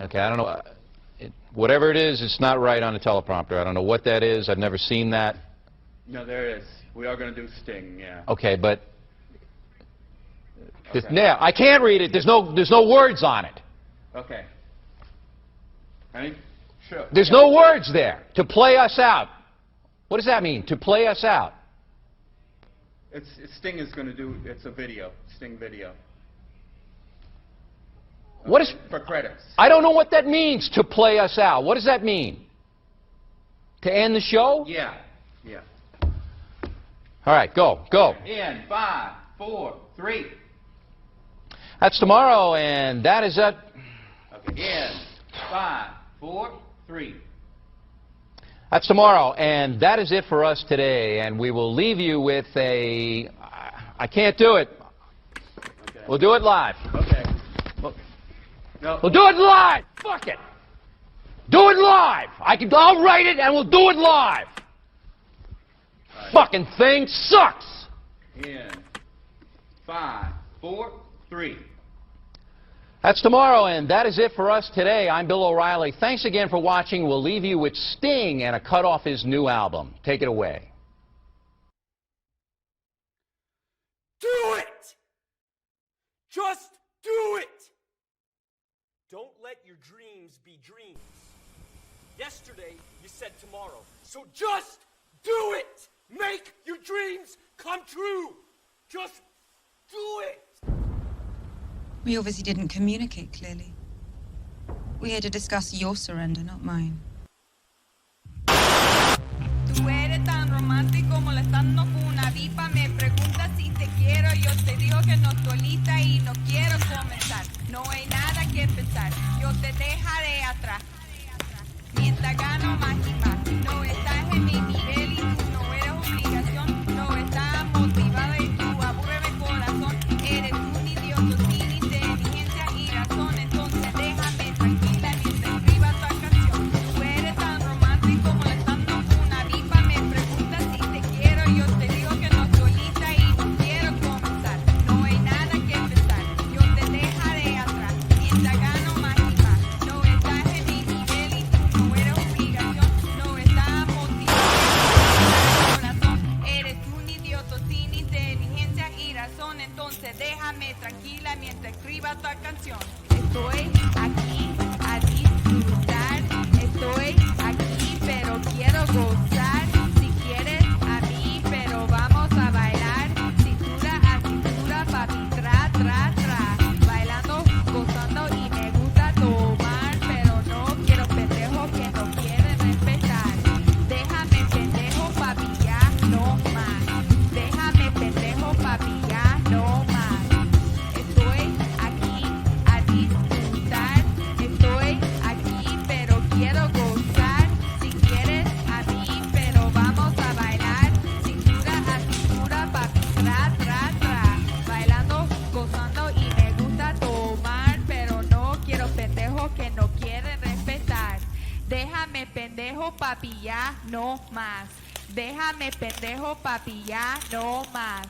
Okay, I don't know. Whatever it is, it's not right on the teleprompter. I don't know what that is. I've never seen that. No, there it is. We are going to do Sting, yeah. Okay, but Okay. yeah, I can't read it. There's no words on it. Okay. Ready? Sure. There's no words there. To play us out. What does that mean? To play us out. Sting is going to do. It's a video. Sting video. What is for credits? I don't know what that means. To play us out. What does that mean? To end the show? Yeah. Yeah. All right, go. In 5, 4, 3. That's tomorrow, and that is it. Okay. In 5, 4, 3. That's tomorrow, and that is it for us today. And we will leave you with a. I can't do it. Okay. We'll do it live. Okay. No. We'll do it live. Fuck it. Do it live. I'll write it, and we'll do it live. Right. Fucking thing sucks. In 5, 4, 3. That's tomorrow, and that is it for us today. I'm Bill O'Reilly. Thanks again for watching. We'll leave you with Sting and a cut off his new album. Take it away. Do it! Just do it! Don't let your dreams be dreams. Yesterday, you said tomorrow. So just do it! Make your dreams come true! Just do it! We obviously didn't communicate clearly. We're here to discuss your surrender, not mine. Tú eres tan romántico molestando con una diva. Me preguntas si te quiero. Yo te digo que no estoy lista y no quiero comenzar. No hay nada que pensar. Yo te dejaré atrás. Mientras gano más y más. No estás en mi nivel y tú no eres obligación. No estás motivada y tú aburres mi corazón. Eres un idiota sin inteligencia y razón. Entonces déjame tranquila mientras escriba tu canción. Tú eres tan romántico molestando con una diva. Me preguntas si te quiero. Yo te digo que no estoy lista y no quiero comenzar. No hay nada que pensar. Yo te dejaré atrás. Mientras gano más y más. No estás en mi nivel y tú no eres obligación. No estás motivado. Corazón, eres un idiota sin inteligencia y razón. Entonces déjame tranquila mientras escriba tu canción. Estoy aquí a disfrutar. Estoy aquí pero quiero gozar. Si quieres a mí pero vamos a bailar. Cintura a cintura papi tra tra tra. Bailando, gozando y me gusta tomar. Pero no quiero pendejos que no quieren respetar. Déjame pendejo papi ya no más. Déjame pendejo papi ya no más. Estoy aquí a disfrutar. Estoy aquí pero quiero gozar. Si quieres a mí pero vamos a bailar. Cintura a cintura papi tra tra tra. Bailando, gozando y me gusta tomar. Pero no quiero pendejos que no quieren respetar. Déjame pendejo papi ya no más. Déjame pendejo papi ya no más.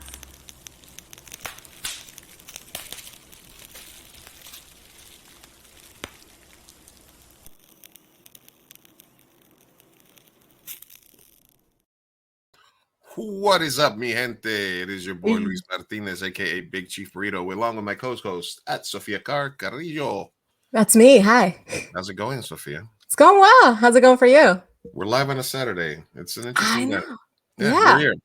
What is up, mi gente? It is your boy Luis Martinez, aka Big Chief Burrito, along with my co-host at Sofia Carrillo. That's me. Hi. How's it going, Sofia? It's going well. How's it going for you? We're live on a Saturday. It's an I interesting know. night. Yeah. We're here.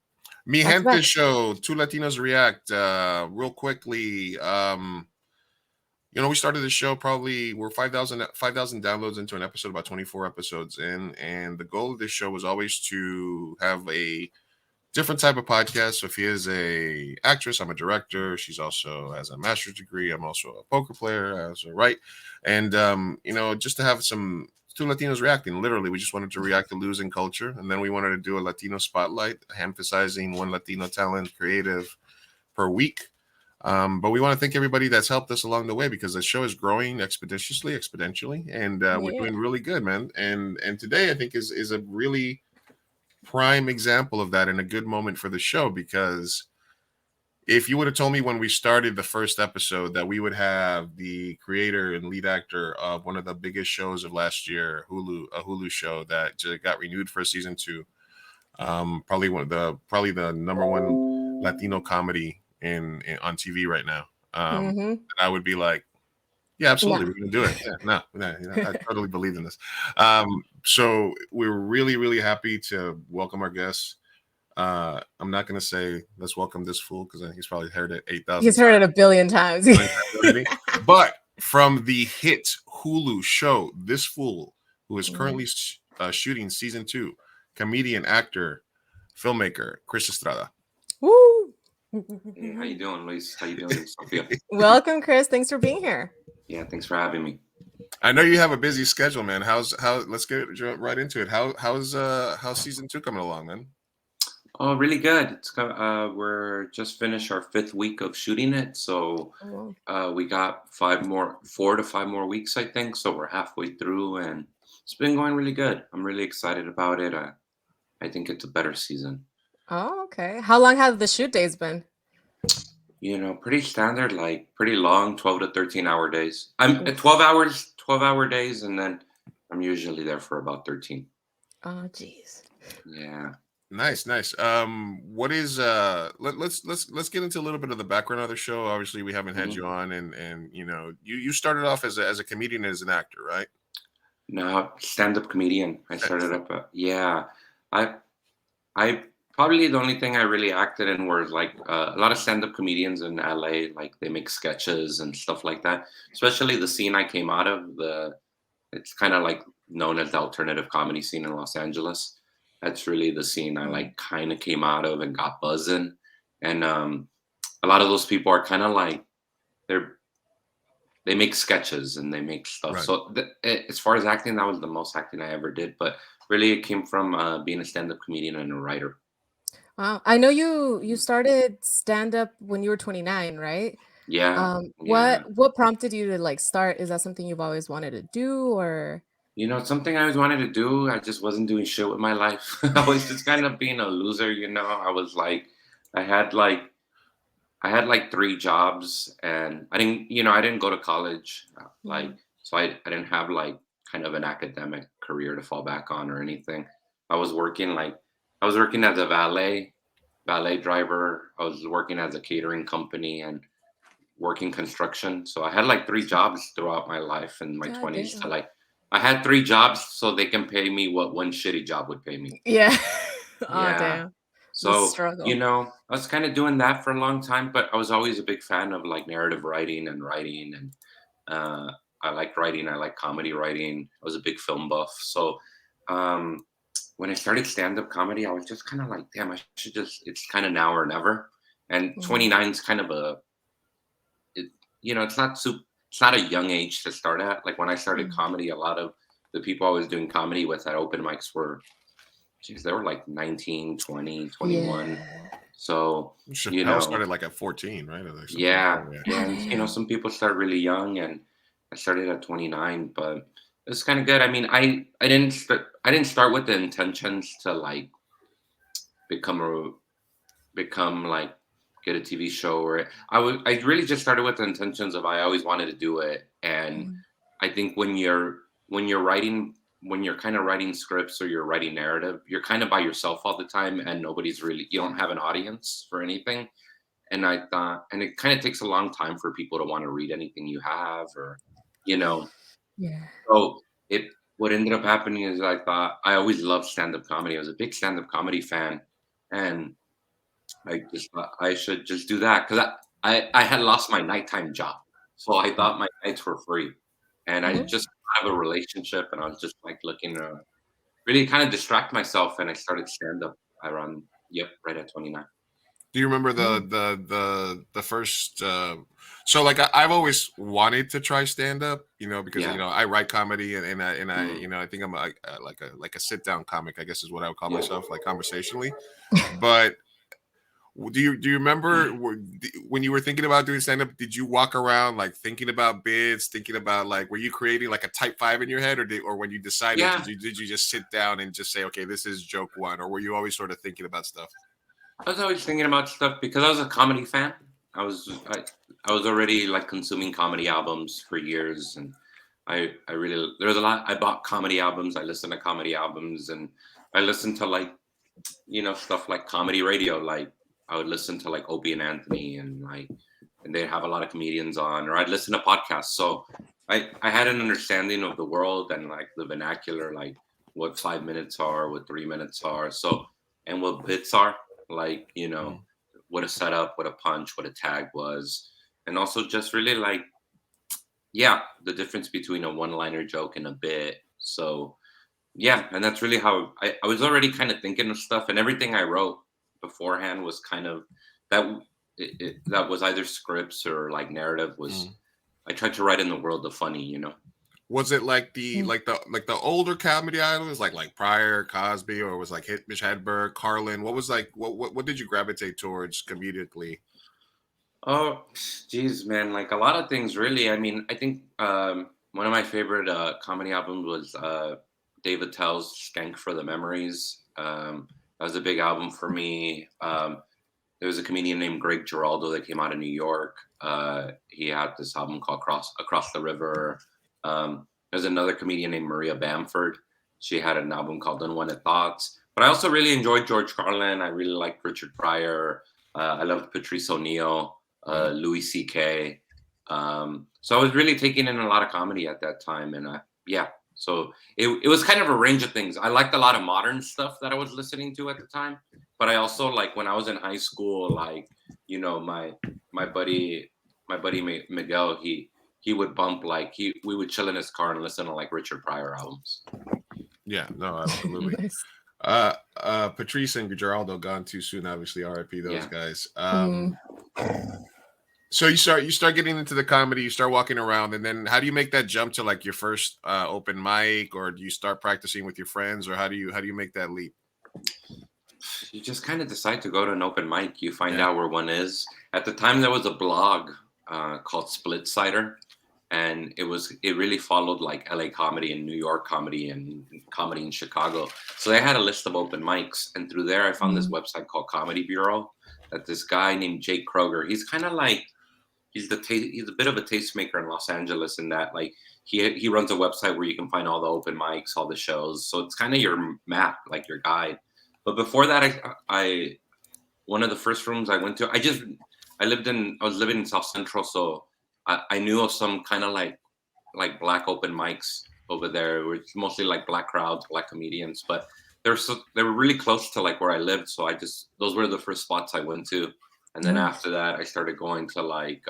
Mi That's Gente right. show, Two Latinos React. Real quickly, we started the show we're 5,000 downloads into an episode, about 24 episodes in, and the goal of this show was always to have a different type of podcast. Sophia is a actress. I'm a director. She's also has a master's degree. I'm also a poker player, right? And just to have some two Latinos reacting. Literally, we just wanted to react to losing culture, and then we wanted to do a Latino spotlight, emphasizing one Latino talent, creative per week. But we want to thank everybody that's helped us along the way, because the show is growing exponentially, and we're doing really good, man. And today I think is a really prime example of that, and a good moment for the show, because if you would have told me when we started the first episode that we would have the creator and lead actor of one of the biggest shows of last year, a Hulu show that just got renewed for season 2, probably the number one Latino comedy in on TV right now, I would be like, yeah, absolutely, No. we're gonna do it. Yeah, no, I totally believe in this. So we're really, really happy to welcome our guests. I'm not gonna say let's welcome this fool because he's probably heard it 8,000 He's heard it a billion times. already. But from the hit Hulu show, This Fool, who is currently shooting season 2, comedian, actor, filmmaker Chris Estrada. Woo! Hey, how you doing, Luis? How you doing, Sophia? Welcome, Chris. Thanks for being here. Yeah, thanks for having me. I know you have a busy schedule, man. Let's get right into it. How's season 2 coming along, man? Oh, really good. We're just finished our 5th week of shooting it, so we got 4 to 5 more weeks, I think. So we're halfway through, and it's been going really good. I'm really excited about it. I think it's a better season. Oh, okay. How long have the shoot days been? Pretty standard, like pretty long, 12 to 13-hour days. I'm at 12-hour days, and then I'm usually there for about 13. Oh, geez. Yeah. Nice. What is let's get into a little bit of the background of the show. Obviously, we haven't had you on, and you started off as a comedian, as an actor, right? No, stand-up comedian. I started up. Yeah, I probably the only thing I really acted in were like a lot of stand-up comedians in LA. Like they make sketches and stuff like that. Especially the scene I came out of. It's kind of like known as the alternative comedy scene in Los Angeles. That's really the scene I like kind of came out of and got buzzing. And a lot of those people are kind of like they make sketches and they make stuff. Right. So as far as acting, that was the most acting I ever did. But really, it came from being a stand-up comedian and a writer. Wow. I know you started stand-up when you were 29, right? Yeah. Yeah. What prompted you to like start? Is that something you've always wanted to do, or? It's something I always wanted to do. I just wasn't doing shit with my life. I was just kind of being a loser, I was like, I had like 3 jobs, and I didn't go to college, so I didn't have like kind of an academic career to fall back on or anything. I was working as a valet driver. I was working as a catering company and working construction. So I had like 3 jobs throughout my life in my 20s. So I had 3 jobs so they can pay me what one shitty job would pay me. Yeah. Oh, Yeah. damn. So, struggle. I was kind of doing that for a long time, but I was always a big fan of like narrative writing, and I like writing. I like comedy writing. I was a big film buff. So when I started stand-up comedy, I was just kind of like, damn, it's kind of now or never. And 29 is kind of it's not a young age to start at. Like when I started comedy, a lot of the people I was doing comedy with at open mics they were like 19, 20, 21. Yeah. So, I started like at 14, right? Or like yeah. And, some people start really young, and I started at 29, but it's kind of good. I mean, I didn't start with the intentions to like become like get a TV show, or I really just started with the intentions of I always wanted to do it. And I think when you're writing, when you're kind of writing scripts or you're writing narrative, you're kind of by yourself all the time, and you don't have an audience for anything. And I thought, and it kind of takes a long time for people to want to read anything you have, or, Yeah. So what ended up happening is I thought, I always loved stand-up comedy. I was a big stand-up comedy fan. And I just thought I should just do that, because I had lost my nighttime job. So I thought my nights were free. And I just have a relationship, and I was just like looking to really kind of distract myself, and I started stand-up around right at 29. Do you remember the first so like I've always wanted to try stand-up, because I write comedy, and I think I'm like a sit-down comic, I guess is what I would call myself, like conversationally. But do you remember when you were thinking about doing stand-up, did you walk around like thinking about bits, thinking about like, were you creating like a type 5 in your head, or when you decided, did you just sit down and just say, okay, this is joke 1, or were you always sort of thinking about stuff? I was always thinking about stuff because I was a comedy fan. I was already like consuming comedy albums for years, and I really there was a lot. I bought comedy albums. I listened to comedy albums, and I listened to like stuff like comedy radio. Like I would listen to like Opie and Anthony, and they'd have a lot of comedians on, or I'd listen to podcasts. So I had an understanding of the world and like the vernacular, like what 5 minutes are, what 3 minutes are, so and what bits are, like what a setup, what a punch, what a tag was, and also just really like the difference between a one-liner joke and a bit. So yeah, and that's really how I was already kind of thinking of stuff, and everything I wrote beforehand was kind of that that was either scripts or like narrative was I tried to write in the world of funny. Was it like the older comedy idols like Pryor, Cosby, or was like Mitch Hedberg, Carlin? What was like what did you gravitate towards comedically? Oh, geez, man, like a lot of things really. I mean, I think one of my favorite comedy albums was Dave Attell's Skank for the Memories. That was a big album for me. There was a comedian named Greg Giraldo that came out of New York. He had this album called Across the River. There's another comedian named Maria Bamford. She had an album called Unwanted Thoughts. But I also really enjoyed George Carlin. I really liked Richard Pryor. I loved Patrice O'Neill, Louis C.K. So I was really taking in a lot of comedy at that time. And so it was kind of a range of things. I liked a lot of modern stuff that I was listening to at the time. But I also, like, when I was in high school, like, my buddy Miguel, he would bump, like, we would chill in his car and listen to like Richard Pryor albums. Yeah, no, absolutely. Nice. Patrice and Geraldo gone too soon, obviously. RIP those guys. So you start getting into the comedy, you start walking around, and then how do you make that jump to like your first open mic, or do you start practicing with your friends, or how do you make that leap? You just kind of decide to go to an open mic. You find out where one is. At the time, there was a blog called Split Sider, and it really followed like LA comedy and New York comedy and comedy in Chicago. So they had a list of open mics, and through there I found this website called Comedy Bureau that this guy named Jake Kroger. He's kind of like he's a bit of a tastemaker in Los Angeles in that like he runs a website where you can find all the open mics, all the shows. So it's kind of your map, like your guide. But before that, I one of the first rooms I went to, I was living in South Central, so I knew of some kind of like black open mics over there. It was mostly like black crowds, black comedians, but they were really close to like where I lived. So those were the first spots I went to. And then after that, I started going to like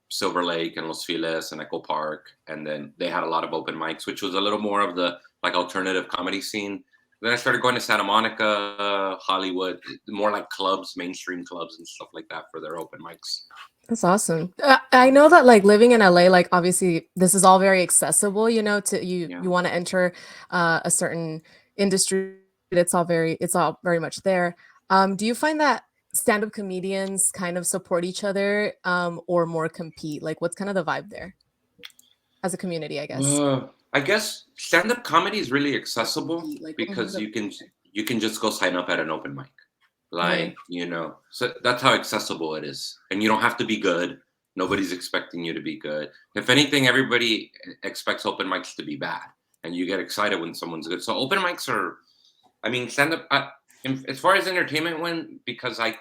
Silver Lake and Los Feliz and Echo Park. And then they had a lot of open mics, which was a little more of the like alternative comedy scene. Then I started going to Santa Monica, Hollywood, more like clubs, mainstream clubs and stuff like that for their open mics. That's awesome. I know that like living in LA, like obviously this is all very accessible, to you want to enter a certain industry. It's all very much there. Do you find that stand-up comedians kind of support each other or more compete? Like what's kind of the vibe there as a community, I guess? I guess stand-up comedy is really accessible because you can just go sign up at an open mic. Like, so that's how accessible it is. And you don't have to be good. Nobody's expecting you to be good. If anything, everybody expects open mics to be bad. And you get excited when someone's good. So open mics stand-up, as far as entertainment went, because I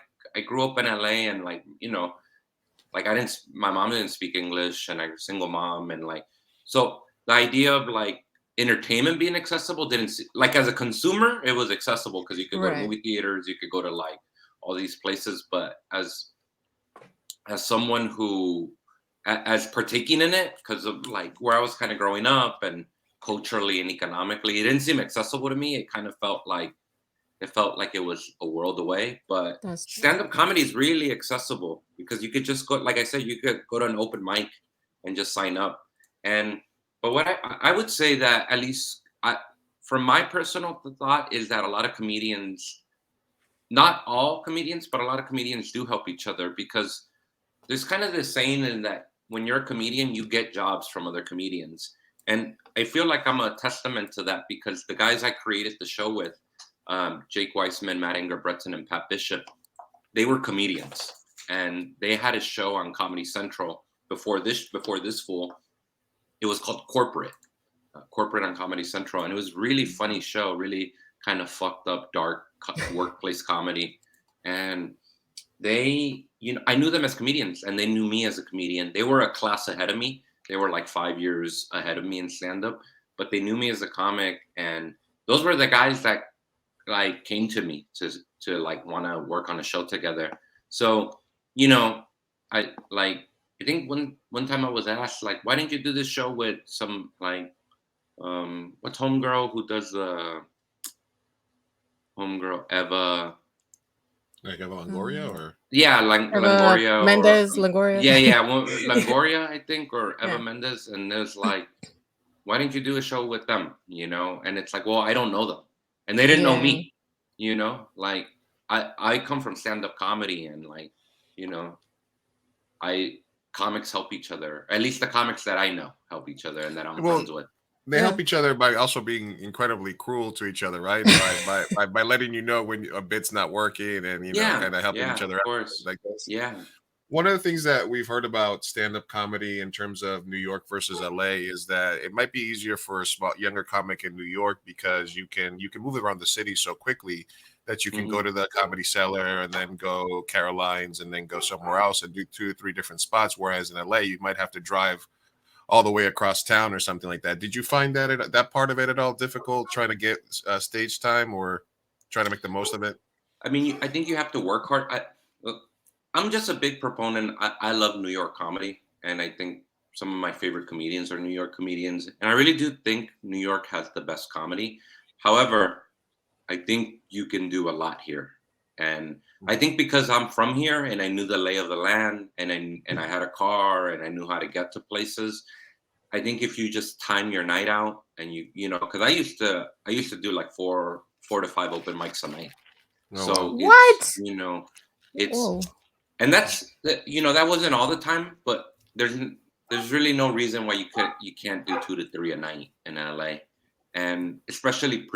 grew up in LA and like, my mom didn't speak English and I was a single mom. And like, so the idea of like entertainment being accessible like as a consumer, it was accessible because you could go to movie theaters, you could go to like all these places. But as someone who, as partaking in it, because of like where I was kind of growing up and culturally and economically, it didn't seem accessible to me. It kind of felt like it was a world away. But stand-up comedy is really accessible because you could just go, like I said, you could go to an open mic and just sign up. But what I would say that, at least from my personal thought, is that a lot of comedians, not all comedians, but a lot of comedians do help each other, because there's kind of this saying in that when you're a comedian, you get jobs from other comedians. And I feel like I'm a testament to that, because the guys I created the show with, Jake Weissman, Matt Ingerbretson, and Pat Bishop, they were comedians, and they had a show on Comedy Central before this fool. It was called Corporate on Comedy Central, and it was really funny show, really kind of fucked up, dark workplace comedy. And they, I knew them as comedians, and they knew me as a comedian. They were a class ahead of me. They were like 5 years ahead of me in stand-up, but they knew me as a comic, and those were the guys that like came to me to like want to work on a show together. So, I think one time I was asked, like, why didn't you do this show with some, like, what's homegirl who does the homegirl Eva? Like Eva Longoria, or Yeah, Longoria. Mendez, Longoria. Yeah, Longoria, I think, or Eva Yeah. Mendez. And it was like, why didn't you do a show with them? And it's like, well, I don't know them. And they didn't know me, like I come from stand-up comedy, and like, comics help each other. At least the comics that I know help each other and that I'm friends with. They help each other by also being incredibly cruel to each other, right? by letting you know when a bit's not working, and kind of helping each other out. Like this. Yeah. One of the things that we've heard about stand-up comedy in terms of New York versus LA is that it might be easier for a younger comic in New York because you can move around the city so quickly that you can go to the Comedy Cellar and then go Caroline's and then go somewhere else and do 2 or 3 different spots. Whereas in LA, you might have to drive all the way across town or something like that. Did you find that part of it at all difficult, trying to get stage time or trying to make the most of it? I mean, I think you have to work hard. I'm just a big proponent. I love New York comedy, and I think some of my favorite comedians are New York comedians. And I really do think New York has the best comedy. However, I think you can do a lot here. And I think because I'm from here and I knew the lay of the land, and I had a car and I knew how to get to places, I think if you just time your night out and because I used to do like 4 to 5 open mics a night. So it's and that's that wasn't all the time, but there's really no reason why you can't do 2 to 3 a night in LA, and especially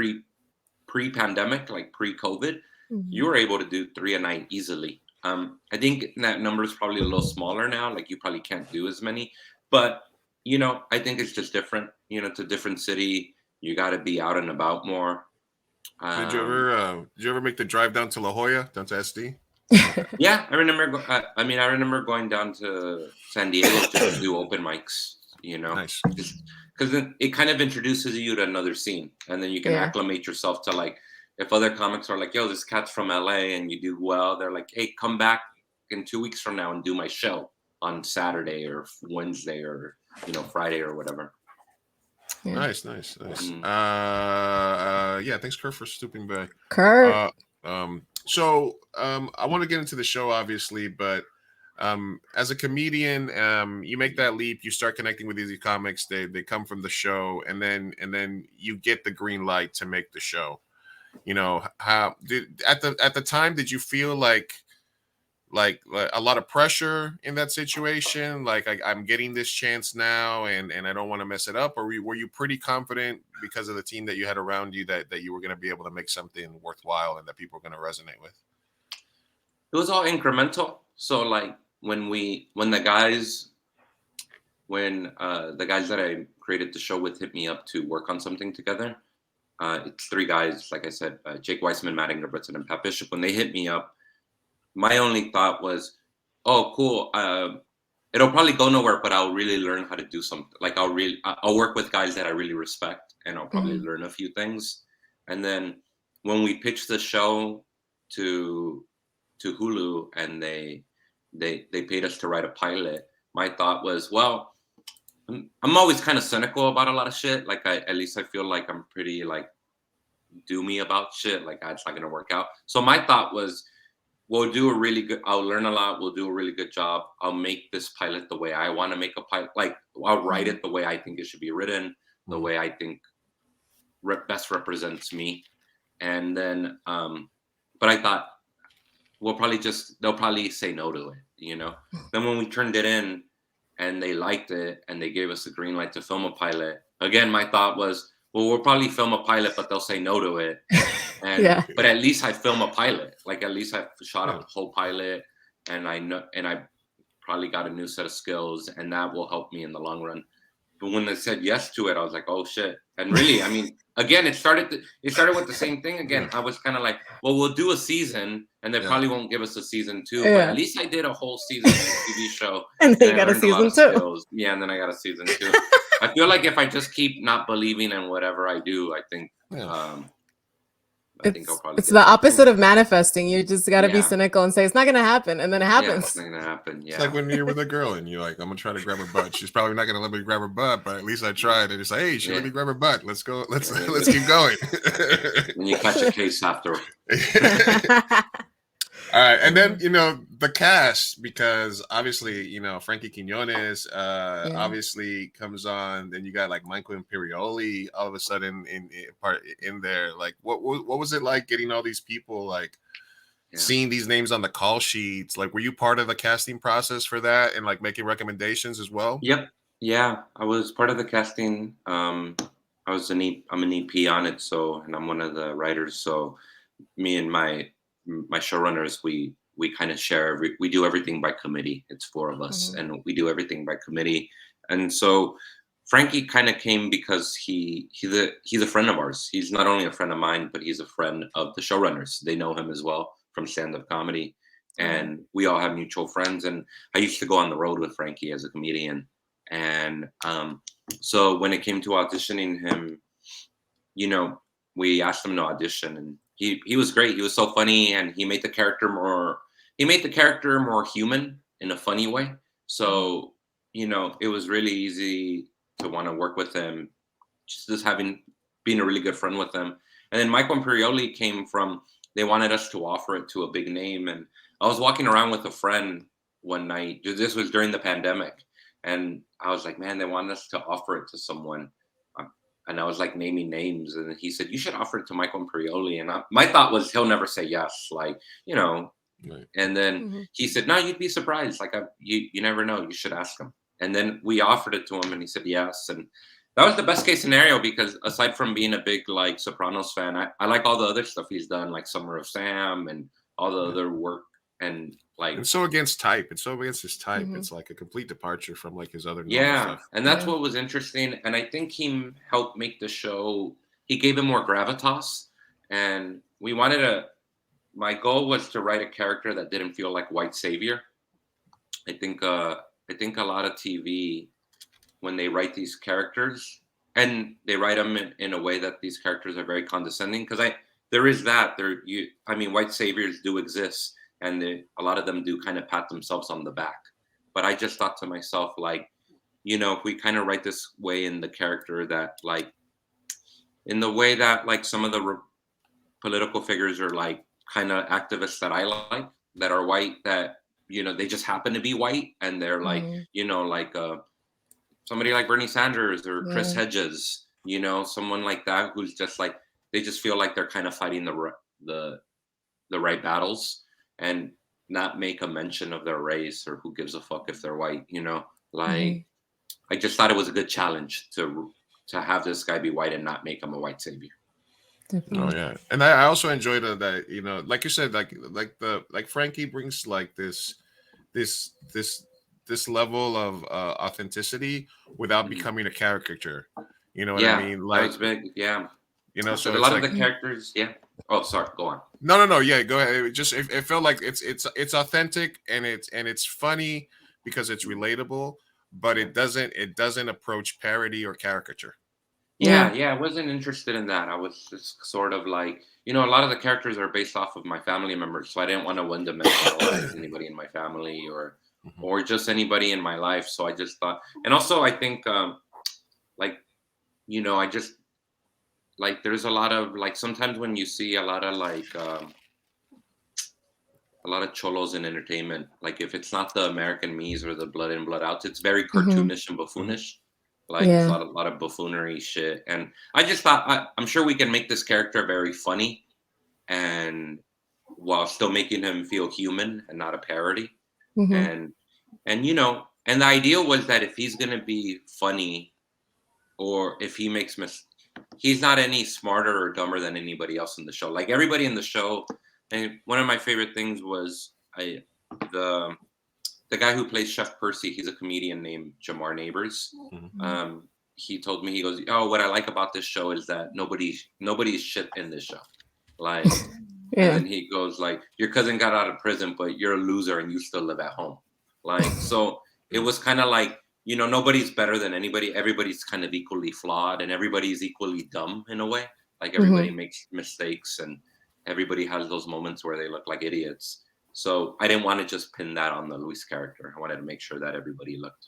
pre-pandemic, like pre-COVID, you were able to do 3 a night easily. I think that number is probably a little smaller now. Like you probably can't do as many, but I think it's just different. It's a different city. You got to be out and about more. Did you ever make the drive down to La Jolla, down to SD? Yeah, I remember. I remember going down to San Diego to do open mics. Nice. Because it kind of introduces you to another scene, and then you can acclimate yourself to, like, if other comics are like, yo, this cat's from LA, and you do well, they're like, hey, come back in 2 weeks from now and do my show on Saturday or Wednesday or Friday or whatever. Yeah. Nice. Yeah, thanks, Kurt, for stooping by. Kurt. So I want to get into the show, obviously, but as a comedian, you make that leap, you start connecting with these comics, they come from the show, and then you get the green light to make the show. How did at the time, did you feel like a lot of pressure in that situation? Like I'm getting this chance now and I don't want to mess it up, or were you pretty confident because of the team that you had around you that you were going to be able to make something worthwhile and that people were going to resonate with? It was all incremental. So like when the guys that I created the show with hit me up to work on something together, it's 3 guys, like I said, Jake Weissman, Matt Ingerbretson, and Pat Bishop. When they hit me up, my only thought was, oh, cool. It'll probably go nowhere, but I'll really learn how to do something. Like I'll work with guys that I really respect, and I'll probably learn a few things. And then when we pitched the show to Hulu and they paid us to write a pilot, my thought was, well, I'm always kind of cynical about a lot of shit. Like at least I feel like I'm pretty like doomy about shit. Like it's not gonna work out. So my thought was, I'll learn a lot. We'll do a really good job. I'll make this pilot the way I want to make a pilot. Like I'll write it the way I think it should be written, the way I think best represents me. And then, but I thought, they'll probably say no to it, Then when we turned it in and they liked it and they gave us the green light to film a pilot, again, my thought was, well, we'll probably film a pilot, but they'll say no to it. And Yeah. but at least I film a pilot. Like at least I shot Yeah. a whole pilot, and I know, and I probably got a new set of skills, and that will help me in the long run. But when they said yes to it, I was like, oh shit. And really, I mean, again, it started with the same thing again. Yeah. I was kind of like, well, we'll do a season, and they Yeah. probably won't give us a season 2. But Yeah. at least I did a whole season of a TV show. And then you I got a learned lot season of 2. skills. Yeah, and then I got a season 2. I feel like if I just keep not believing in whatever I do, I think Yeah. I think I'll probably It's get the something. opposite of manifesting. You just got to be Yeah. cynical and say it's not going to happen, and then it Yeah, happens. it's not gonna happen. Yeah. It's like when you're with a girl and you're like, I'm gonna try to grab her butt. She's probably not gonna let me grab her butt, but at least I tried. And it's like, hey, she let me grab her butt. Let's go. Let's keep going. When you catch a case after. All right, and then the cast, because obviously Frankie Quinones obviously comes on. Then you got like Michael Imperioli all of a sudden in there. Like, what was it like getting all these people, like seeing these names on the call sheets? Like, were you part of the casting process for that and like making recommendations as well? Yep. Yeah, I was part of the casting. I'm an EP on it, and I'm one of the writers. So me and my showrunners, we kind of share. We do everything by committee. It's 4 of us, and we do everything by committee. And so Frankie kind of came because he's a friend of ours. He's not only a friend of mine, but he's a friend of the showrunners. They know him as well from stand-up comedy, and we all have mutual friends. And I used to go on the road with Frankie as a comedian. And so when it came to auditioning him, we asked him to audition, and he was great. He was so funny, and he made the character more human in a funny way. So, it was really easy to want to work with him, just being a really good friend with him. And then Michael Imperioli came from, they wanted us to offer it to a big name. And I was walking around with a friend one night. This was during the pandemic. And I was like, man, they wanted us to offer it to someone. And I was like naming names. And he said, you should offer it to Michael Imperioli. And my thought was, he'll never say yes. Like, Right. And then he said, no, you'd be surprised. Like, you never know. You should ask him. And then we offered it to him, and he said yes. And that was the best case scenario, because aside from being a big like Sopranos fan, I like all the other stuff he's done, like Summer of Sam and all the other work. And like, it's so against type. It's so against his type. It's like a complete departure from like his other stuff. And that's what was interesting. And I think he helped make the show. He gave it more gravitas. And we wanted my goal was to write a character that didn't feel like white savior. I think a lot of TV, when they write these characters, and they write them in a way that these characters are very condescending, because there is that white saviors do exist, and a lot of them do kind of pat themselves on the back. But I just thought to myself, like, if we kind of write this way in the character, that like, in the way that like some of the political figures are like kind of activists that I like, that are white, that they just happen to be white, and they're like, like somebody like Bernie Sanders or Chris Hedges, someone like that, who's just like, they just feel like they're kind of fighting the right battles, and not make a mention of their race, or who gives a fuck if they're white, like, I just thought it was a good challenge to have this guy be white and not make him a white savior. Oh yeah, and I also enjoyed that, like you said, like Frankie brings like this level of authenticity without becoming a caricature. You know what I mean? Like, that was big. Yeah. So a lot of the characters. Yeah. Oh, sorry. Go on. No. Yeah, go ahead. It felt like it's authentic, and it's funny because it's relatable, but it doesn't approach parody or caricature. Yeah, I wasn't interested in that. I was just sort of like, a lot of the characters are based off of my family members, so I didn't want to one-dimensionalize anybody in my family or just anybody in my life. So I just thought, and also I think, I just like, there's a lot of like, sometimes when you see a lot of like, a lot of cholos in entertainment, like if it's not the American Me's or the Blood In, Blood Outs, it's very cartoonish and buffoonish. Like a lot of buffoonery shit. And I just thought, I'm sure we can make this character very funny, and while still making him feel human and not a parody. And the idea was that if he's going to be funny, or if he makes he's not any smarter or dumber than anybody else in the show. Like everybody in the show, and one of my favorite things was the guy who plays Chef Percy. He's a comedian named Jamar Neighbors. He told me, he goes, "Oh, what I like about this show is that nobody's shit in this show." Like, Yeah. and then he goes like, "Your cousin got out of prison, but you're a loser and you still live at home." Like, so it was kind of like, you know, nobody's better than anybody. Everybody's kind of equally flawed, and everybody's equally dumb in a way. Like everybody makes mistakes, and everybody has those moments where they look like idiots. So I didn't want to just pin that on the Luis character. I wanted to make sure that everybody looked.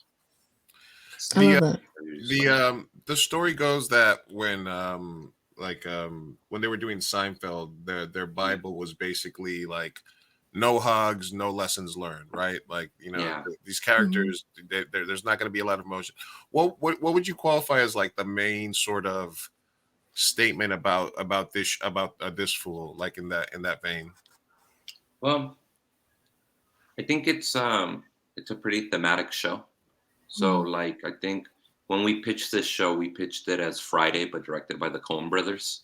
I love that. The story goes that when they were doing Seinfeld, their Bible was basically like no hugs, no lessons learned, right? Like, you know, these characters, there's not going to be a lot of emotion. What would you qualify as like the main sort of statement about this fool, like in that vein? Well, I think it's a pretty thematic show. So like, I think when we pitched this show, we pitched it as Friday, but directed by the Coen brothers.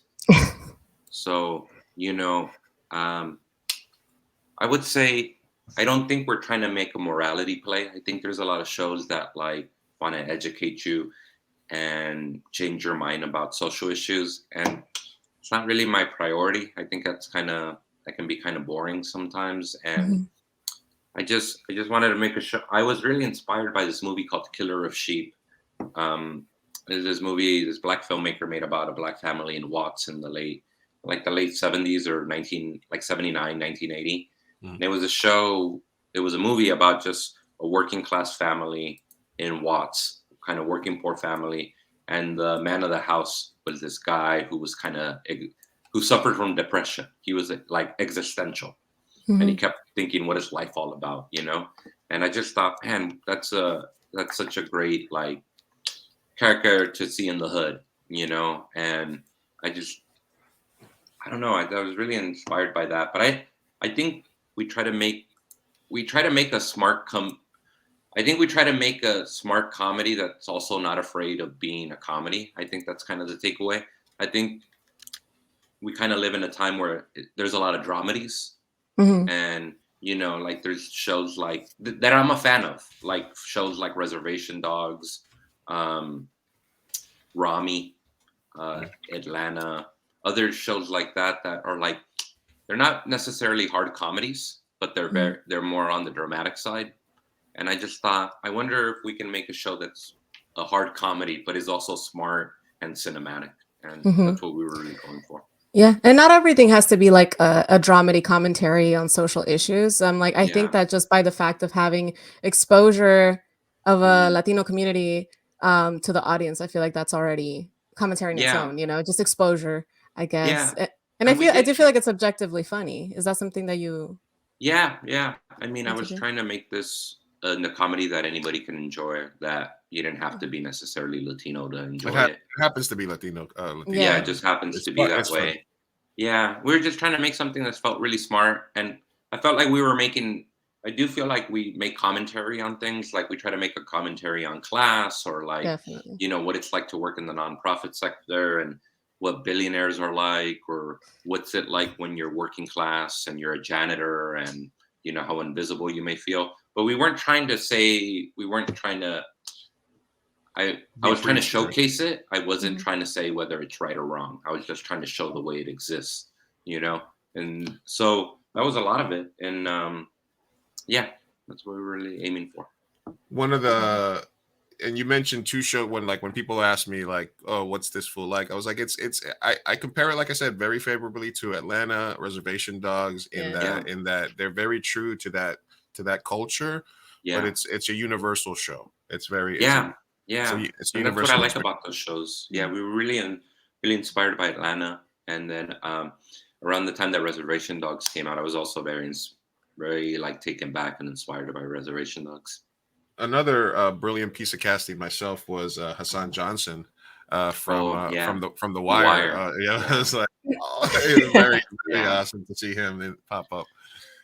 So, you know, I would say, I don't think we're trying to make a morality play. I think there's a lot of shows that like want to educate you and change your mind about social issues. And it's not really my priority. I think that can be kind of boring sometimes. And I just wanted to make a show. I was really inspired by this movie called Killer of Sheep. This movie, this black filmmaker made about a black family in Watts in the late 70s or 79, 1980. And it was a show, it was a movie about just a working class family in Watts, kind of working poor family. And the man of the house was this guy who was who suffered from depression. He was like existential. And he kept thinking, what is life all about, you know? And I just thought, man, that's such a great like character to see in the hood, you know? And I don't know, I was really inspired by that. But I think we try to make a smart I think we try to make a smart comedy that's also not afraid of being a comedy. I think that's kind of the takeaway. I think we kind of live in a time where there's a lot of dramedies. And, you know, like there's shows like that I'm a fan of, like shows like Reservation Dogs, Rami, Atlanta, other shows like that are like, they're not necessarily hard comedies, but they're more on the dramatic side. And I just thought, I wonder if we can make a show that's a hard comedy, but is also smart and cinematic. And that's what we were really going for. Yeah, and not everything has to be like a dramedy commentary on social issues. I think that just by the fact of having exposure of a Latino community to the audience, I feel like that's already commentary in its own. You know, just exposure, I guess. And I do feel like it's objectively funny. Is that something that you? Yeah. I mean, I was trying to make this a comedy that anybody can enjoy. That you didn't have to be necessarily Latino to enjoy it. It happens to be Latino. Yeah, it just happens to be that way. Fun. Yeah, we were just trying to make something that felt really smart, and I felt like we were making. I do feel like we make commentary on things, like we try to make a commentary on class, or like you know what it's like to work in the nonprofit sector, and what billionaires are like, or what's it like when you're working class and you're a janitor, and you know how invisible you may feel. But we weren't trying to say. We weren't trying to. I was trying to showcase it. I wasn't trying to say whether it's right or wrong. I was just trying to show the way it exists, you know? And so that was a lot of it. And yeah, that's what we were really aiming for. And you mentioned two shows when people ask me like, oh, what's this fool like? I was like, I compare it, like I said, very favorably to Atlanta, Reservation Dogs in that they're very true to that culture, but it's a universal show. It's very, it's and that's what I like about those shows. Yeah, we were really inspired by Atlanta, and then around the time that Reservation Dogs came out, I was also very like taken back and inspired by Reservation Dogs. Another brilliant piece of casting myself was Hassan Johnson from the Wire. It was like it was very awesome to see him pop up.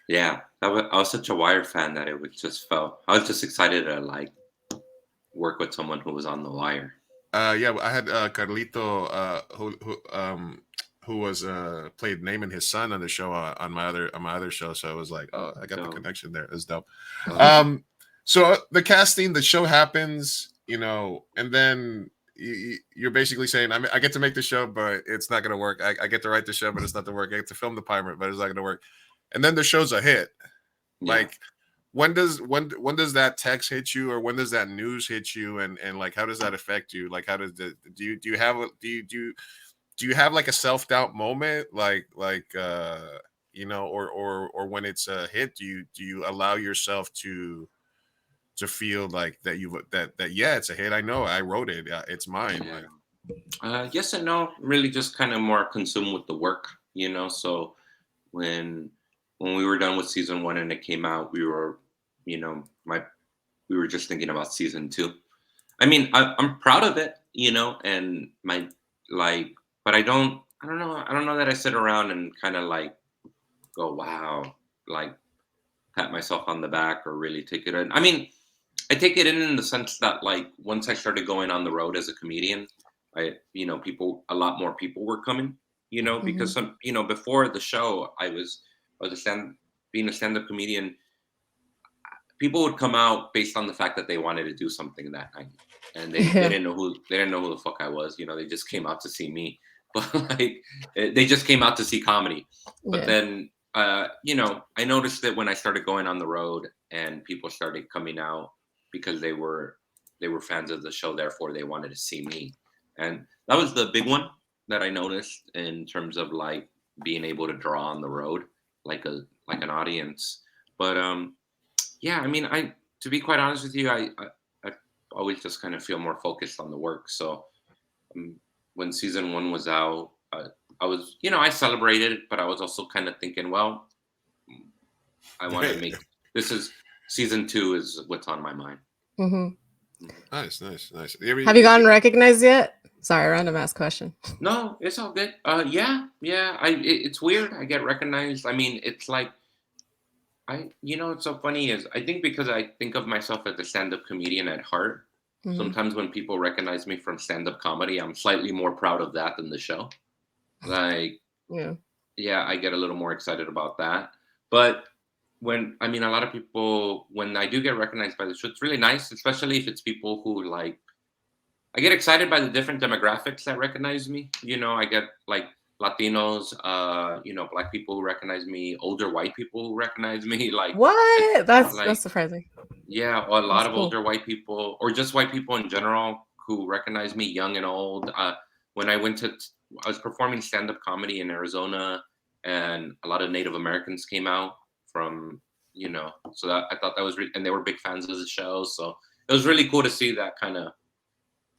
Yeah, I was such a Wire fan that I was just excited to like work with someone who was on the Wire. Yeah, I had Carlito, who was played naming his son on the show on my other show. So I was like, oh, I got the So, connection there. It's dope. uh, So the casting, the show happens, and then you're basically saying, I get to make the show, but it's not gonna work. I get to write the show, but it's not gonna work. I get to film the pilot, but it's not gonna work. And then the show's a hit. yeah. Like, when does that text hit you, or when does that news hit you, and like, how does that affect you? Like, how does the do you have do you have like a self-doubt moment, or when it's a hit, do you allow yourself to feel like that yeah, it's a hit, I know I wrote it, it's mine, Yeah. like. Yes and no. Really, just kind of more consumed with the work, you know. So when when we were done with season one and it came out, we were, you know, my we were just thinking about season two. I mean, I'm proud of it, you know, and my like, but I don't know that I sit around and kind of like go, wow, like pat myself on the back or really take it in. I mean, I take it in the sense that like once I started going on the road as a comedian, a lot more people were coming, you know, Hmm. because before the show, I was a being a stand-up comedian, people would come out based on the fact that they wanted to do something that night, and Yeah. they didn't know who the fuck I was. You know, they just came out to see me, but like they just came out to see comedy. But Yeah. then, I noticed that when I started going on the road and people started coming out because they were fans of the show, therefore they wanted to see me, and that was the big one that I noticed in terms of like being able to draw on the road like an audience. But yeah, I mean, I to be quite honest with you, I always just kind of feel more focused on the work. So um, when season one was out, I was, I celebrated it, but I was also kind of thinking, well, I want to make this is season two is what's on my mind. Hmm. Mhm. Nice, nice, nice. Have you gotten recognized yet? Sorry, random ass question. No, it's all good. Yeah, yeah. It's weird. I get recognized. I mean, it's like what's so funny is I think because I think of myself as a stand-up comedian at heart, Hmm. sometimes when people recognize me from stand-up comedy, I'm slightly more proud of that than the show. Like, Yeah. yeah, I get a little more excited about that. But a lot of people, when I do get recognized by the show, it's really nice, especially if it's people who like I get excited by the different demographics that recognize me. You know, I get like Latinos, black people who recognize me, older white people who recognize me, it- What? That's like surprising. yeah, or a lot That's of cool. older white people, or just white people in general who recognize me, young and old. When I was performing stand-up comedy in Arizona, and a lot of Native Americans came out from, so that I thought that was, and they were big fans of the show. So it was really cool to see that kind of,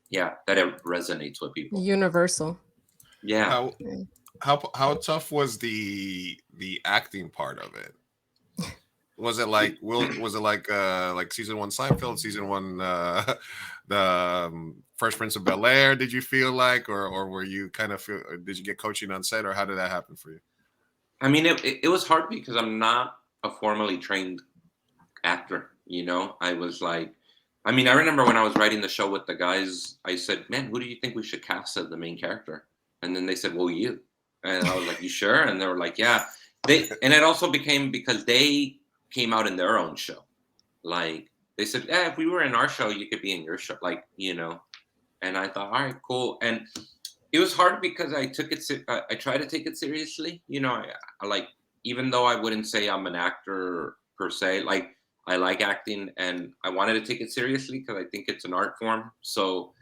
yeah, that it resonates with people. Universal. Yeah. how Yeah. how tough was the acting part of it? Was it like like season one Seinfeld, season one the First Prince of Bel Air? Did you feel like, or were you kind of feel? Or did you get coaching on set, or how did that happen for you? I mean, it was hard because I'm not a formally trained actor. You know, I was like, I mean, I remember when I was writing the show with the guys, I said, "Man, who do you think we should cast as the main character?" And then they said, "Well, you." And I was like, "You sure?" And they were like, "Yeah." And it also became because they came out in their own show. Like they said, "Yeah, if we were in our show, you could be in your show." Like, And I thought, all right, cool. And it was hard because I took it. I try to take it seriously. I like, even though I wouldn't say I'm an actor per se. Like I like acting, and I wanted to take it seriously because I think it's an art form. So,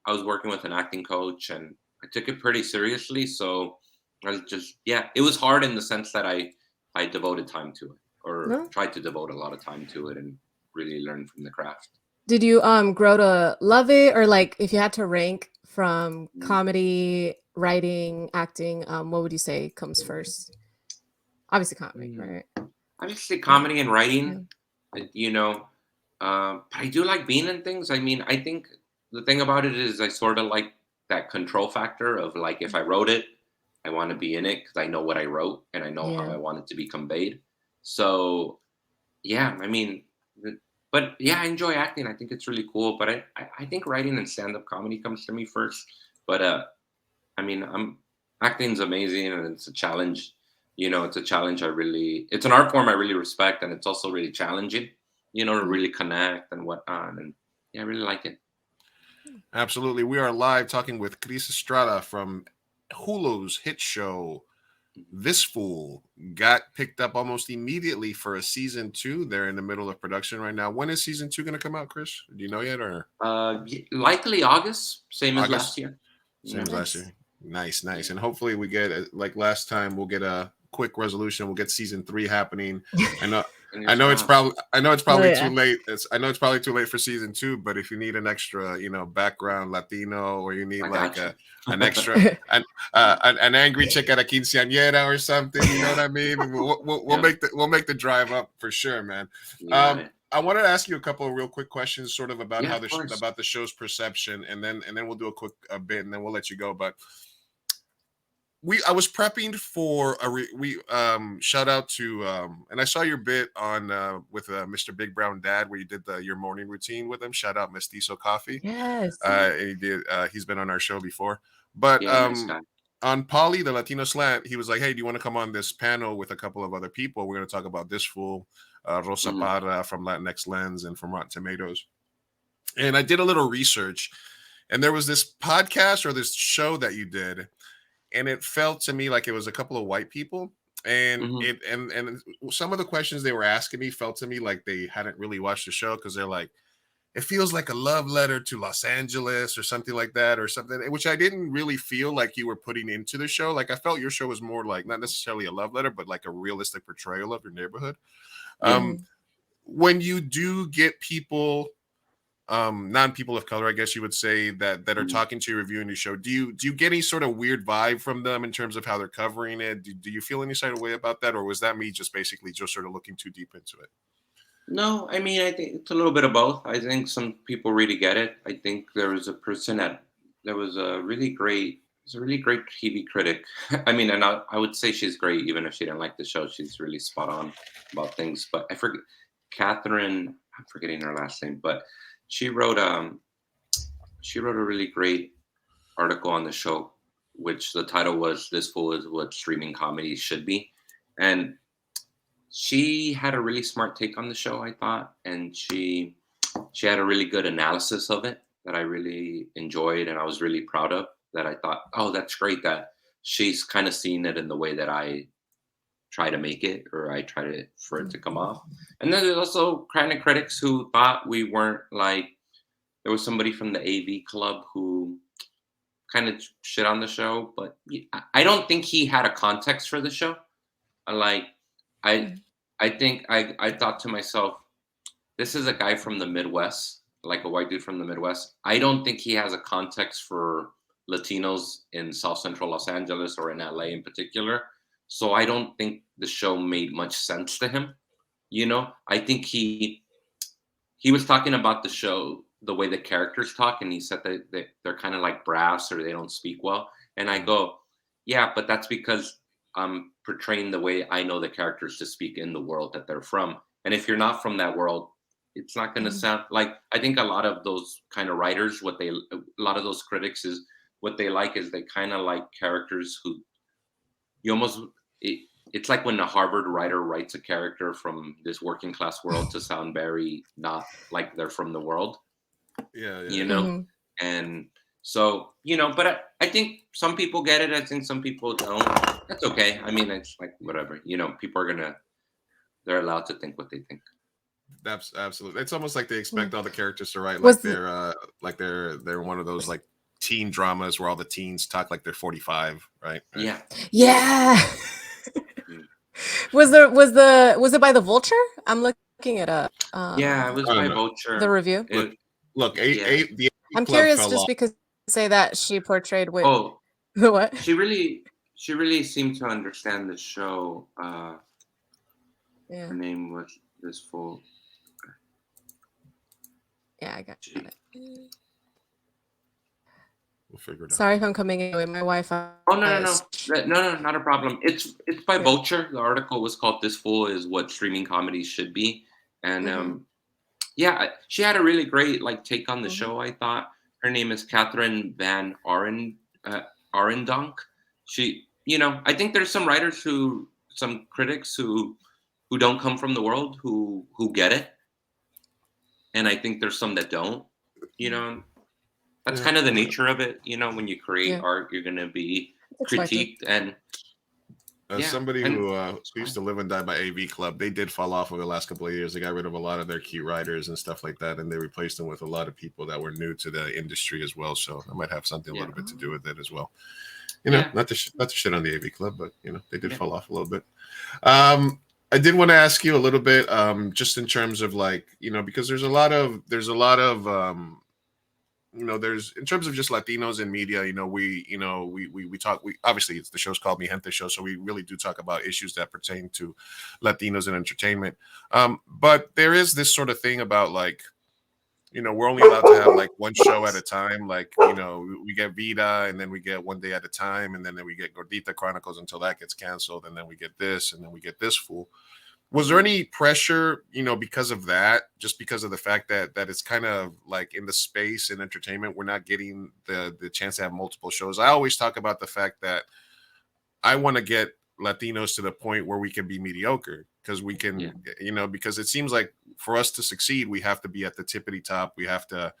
I was working with an acting coach, and I took it pretty seriously. So I was just, yeah, it was hard in the sense that I devoted time to it, or No. tried to devote a lot of time to it, and really learn from the craft. Did you grow to love it, or like if you had to rank from Mm. comedy, writing, acting, what would you say comes first? Obviously comedy, Mm. right? Obviously, Yeah. comedy and Yeah. writing. But I do like being in things. I mean, I think the thing about it is I sort of like that control factor of like if I wrote it, I want to be in it because I know what I wrote and I know how Yeah. I want it to be conveyed. So yeah, I mean, But yeah, I enjoy acting. I think it's really cool. But I think writing and stand-up comedy comes to me first. But I mean, acting's amazing and it's a challenge. It's a challenge it's an art form I really respect, and it's also really challenging, to really connect and whatnot. And yeah, I really like it. Absolutely. We are live talking with Chris Estrada from Hulu's hit show This Fool. Got picked up almost immediately for a season 2. They're in the middle of production right now. When is season 2 going to come out, Chris? Do you know yet, or Likely August, same as last year. Same as last year. Nice. And hopefully we get, like last time, we'll get a quick resolution. We'll get season 3 happening. I know it's probably too late. I know it's probably too late for season 2, but if you need an extra, background Latino, or you need like an extra an angry chick at a quinceañera or something, you know what I mean? We'll make the drive up for sure, man. I wanted to ask you a couple of real quick questions, sort of about about the show's perception, and then we'll do a quick bit, and then we'll let you go. But I was prepping for shout out to and I saw your bit on with Mr. Big Brown Dad, where you did your morning routine with him. Shout out Mestizo Coffee. Yes. He's been on our show before. But on Polly, the Latino Slant, he was like, "Hey, do you want to come on this panel with a couple of other people? We're going to talk about This Fool, Rosa Parra from Latinx Lens and from Rotten Tomatoes." And I did a little research, and there was this podcast or this show that you did, and it felt to me like it was a couple of white people, and and some of the questions they were asking me felt to me like they hadn't really watched the show, because they're like, it feels like a love letter to Los Angeles or something like that, or something, which I didn't really feel like you were putting into the show. Like, I felt your show was more like not necessarily a love letter, but like a realistic portrayal of your neighborhood. When you do get people, non-people of color, I guess you would say, that are talking to you, reviewing your show, do you get any sort of weird vibe from them in terms of how they're covering it? Do you feel any sort of way about that, or was that me just basically just sort of looking too deep into it? No, I mean, I think it's a little bit of both. I think some people really get it. I think there was a really great TV critic. I mean, and I would say she's great, even if she didn't like the show. She's really spot on about things. But I forget, Catherine, I'm forgetting her last name, but she wrote a really great article on the show, which the title was "This Fool is What Streaming Comedy Should Be," and she had a really smart take on the show, I thought, and she had a really good analysis of it that I really enjoyed, and I was really proud of. That I thought, oh, that's great that she's kind of seen it in the way that I try to make it, or I try for it to come off. And then there's also kind of critics who thought we weren't like. There was somebody from the AV Club who kind of shit on the show, but I don't think he had a context for the show. I think I thought to myself, this is a guy from the Midwest, like a white dude from the Midwest. I don't think he has a context for Latinos in South Central Los Angeles or in LA in particular. So I don't think the show made much sense to him. I think he was talking about the show, the way the characters talk, and he said that they're kind of like brass, or they don't speak well. And I go, yeah, but that's because I'm portraying the way I know the characters to speak in the world that they're from. And if you're not from that world, it's not going to sound like, I think a lot of those kind of writers, a lot of those critics is what they like is they kind of like characters who you almost, it's like when a Harvard writer writes a character from this working class world to sound very not like they're from the world. Yeah. And so, but I think some people get it. I think some people don't. That's okay. I mean, it's like, whatever, people are they're allowed to think what they think. That's absolutely. It's almost like they expect all the characters to write like they're one of those like teen dramas where all the teens talk like they're 45, right? Yeah. Was it by the Vulture? I'm looking it up. Yeah, it was by Vulture. The review. I'm curious, just because say that she portrayed with the what? She really seemed to understand the show. Her name was This Fool. Yeah, I got it. We'll figure it out. Sorry if I'm coming in with my Wi-Fi. Oh no, not a problem. It's by Vulture. The article was called "This Fool is What Streaming Comedy Should Be," and yeah, she had a really great like take on the Mhm. show. I thought her name is Catherine Van Arendonk. She, I think there's some writers some critics who don't come from the world who get it, and I think there's some that don't. You Mhm. know, that's Yeah. kind of the nature of it. When you create Yeah, art, you're gonna be it's expected. critiqued, and As yeah, somebody and who used to live and die by AV Club, they did fall off over the last couple of years. They got rid of a lot of their key writers and stuff like that, and they replaced them with a lot of people that were new to the industry as well. So that might have something a yeah, little bit to do with it as well. yeah, Not to shit on the AV Club, but they did yeah. fall off a little bit. I did want to ask you a little bit, just in terms of like, because there's in terms of just Latinos in media, we talk, we obviously it's the show's called Me Gente Show, so we really do talk about issues that pertain to Latinos in entertainment. But there is this sort of thing about like, we're only allowed to have like one show at a time. Like, we get Vida, and then we get One Day at a Time, and then we get Gordita Chronicles until that gets canceled, and then we get this, and then we get this fool. Was there any pressure, because of that, just because of the fact that it's kind of like in the space in entertainment, we're not getting the chance to have multiple shows? I always talk about the fact that I want to get Latinos to the point where we can be mediocre, because we can, Yeah. because it seems like for us to succeed, we have to be at the tippity top. We have to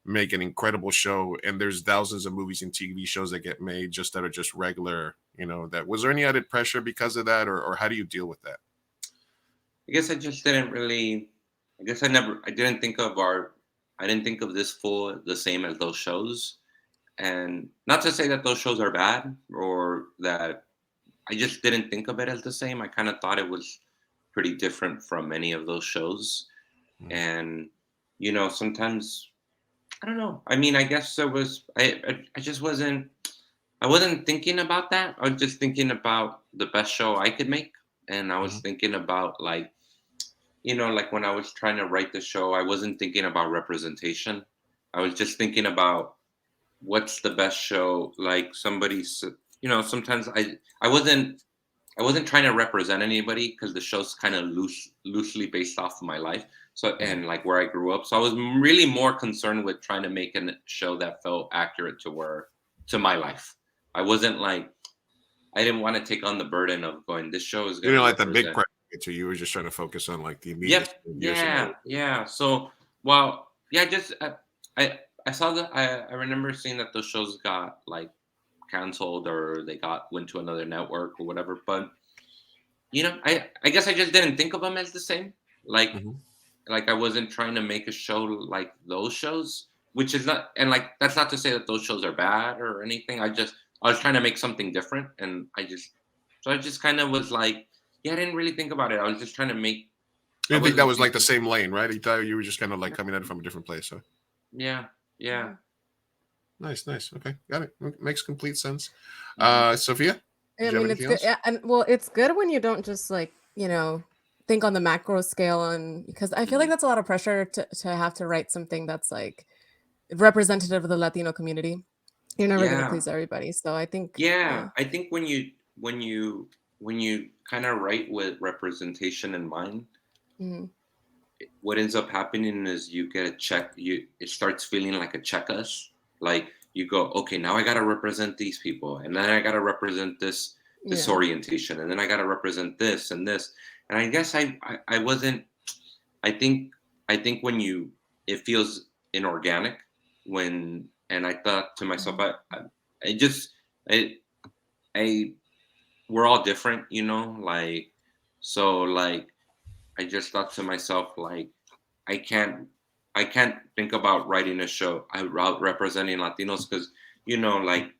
make an incredible show. And there's thousands of movies and TV shows that get made just that are just regular, that was there any added pressure because of that, or how do you deal with that? I guess I just didn't really. I guess I didn't think of I didn't think of this full the same as those shows, and not to say that those shows are bad or that I just didn't think of it as the same. I kind of thought it was pretty different from many of those shows, Mm. and sometimes I don't know. I mean, I guess there was. I just wasn't. I wasn't thinking about that. I was just thinking about the best show I could make, and I was Mhm. thinking about like like when I was trying to write the show, I wasn't thinking about representation. I was just thinking about what's the best show. Like sometimes I wasn't trying to represent anybody because the show's kind of loosely based off of my life. So Mhm. and like where I grew up. So I was really more concerned with trying to make a show that felt accurate to my life. I wasn't like I didn't want to take on the burden of going. This show is You going to know, like the big represent. pressure to you were just trying to focus on like the immediate Yep. years and Yeah. Yeah. So, just I saw that I remember seeing that those shows got like canceled or they went to another network or whatever. But I guess I just didn't think of them as the same. Like Mhm. like I wasn't trying to make a show like those shows, which is not, and like that's not to say that those shows are bad or anything. I was trying to make something different, and I just kind of was like, yeah, I didn't really think about it. I was just trying to make. You I didn't think that wasn't was like the thinking. same lane, right? You thought you were just kind of like coming at it from a different place. Huh? Yeah, yeah. Mhm. Nice, nice. Okay, got it. Makes complete sense. Hmm. Sophia, I did you have mean, it's anything good. else? Yeah, and well, it's good when you don't just like, think on the macro scale, and because I feel like Hmm. that's a lot of pressure to have to write something that's like representative of the Latino community. You're never gonna Yeah, please everybody. So I think, yeah. yeah. I think when you kind of write with representation in mind, Mhm. what ends up happening is you get a check. It starts feeling like a checklist. Like you go, okay, now I got to represent these people, and then I got to represent this Yeah. orientation, and then I got to represent this and this. And I guess I wasn't. I think when it feels inorganic and I thought to myself, Mhm. I just I I we're all different, like so like I just thought to myself like I can't I can't think about writing a show about representing Latinos because like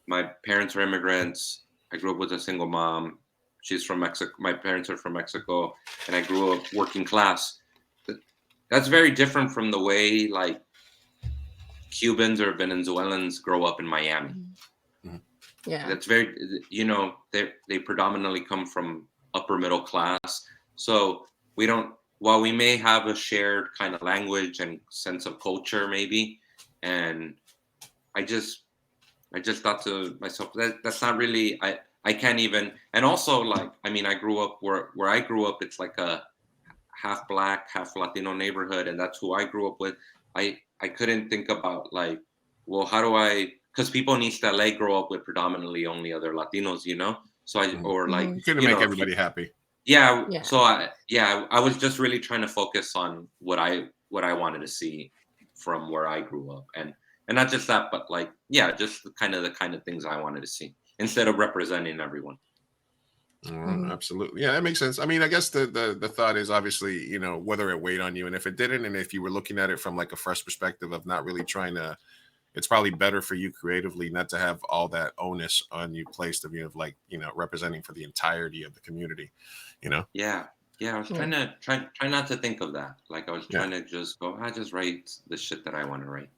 my parents are immigrants. I grew up with a single mom. She's from Mexico. My parents are from Mexico, and I grew up working class. That's very different from the way like Cubans or Venezuelans grow up in Miami. Mhm. Mhm. Yeah. That's very they predominantly come from upper middle class. So we don't while we may have a shared kind of language and sense of culture maybe, and I just I just thought to myself that's not really I can't even, and also like I mean I grew up where I grew up it's like a half black, half Latino neighborhood, and that's who I grew up with. I couldn't think about like, well, how do I? Because people in East LA grow up with predominantly only other Latinos, you know. So I or like Mhm. You couldn't you make know everybody happy. yeah. Yeah. So I was just really trying to focus on what I wanted to see from where I grew up, and not just that, but like just the kind of things I wanted to see instead of representing everyone. Mhm. Absolutely. Yeah, that makes sense. I mean, I guess the thought is obviously, you know, whether it weighed on you, and if it didn't, and if you were looking at it from like a fresh perspective of not really trying to, it's probably better for you creatively not to have all that onus on you placed of you of like, you know, representing for the entirety of the community, you know? Yeah, I was Yeah. trying to try not to think of that. Like I was Yeah. trying to just go, I just write the shit that I want to write.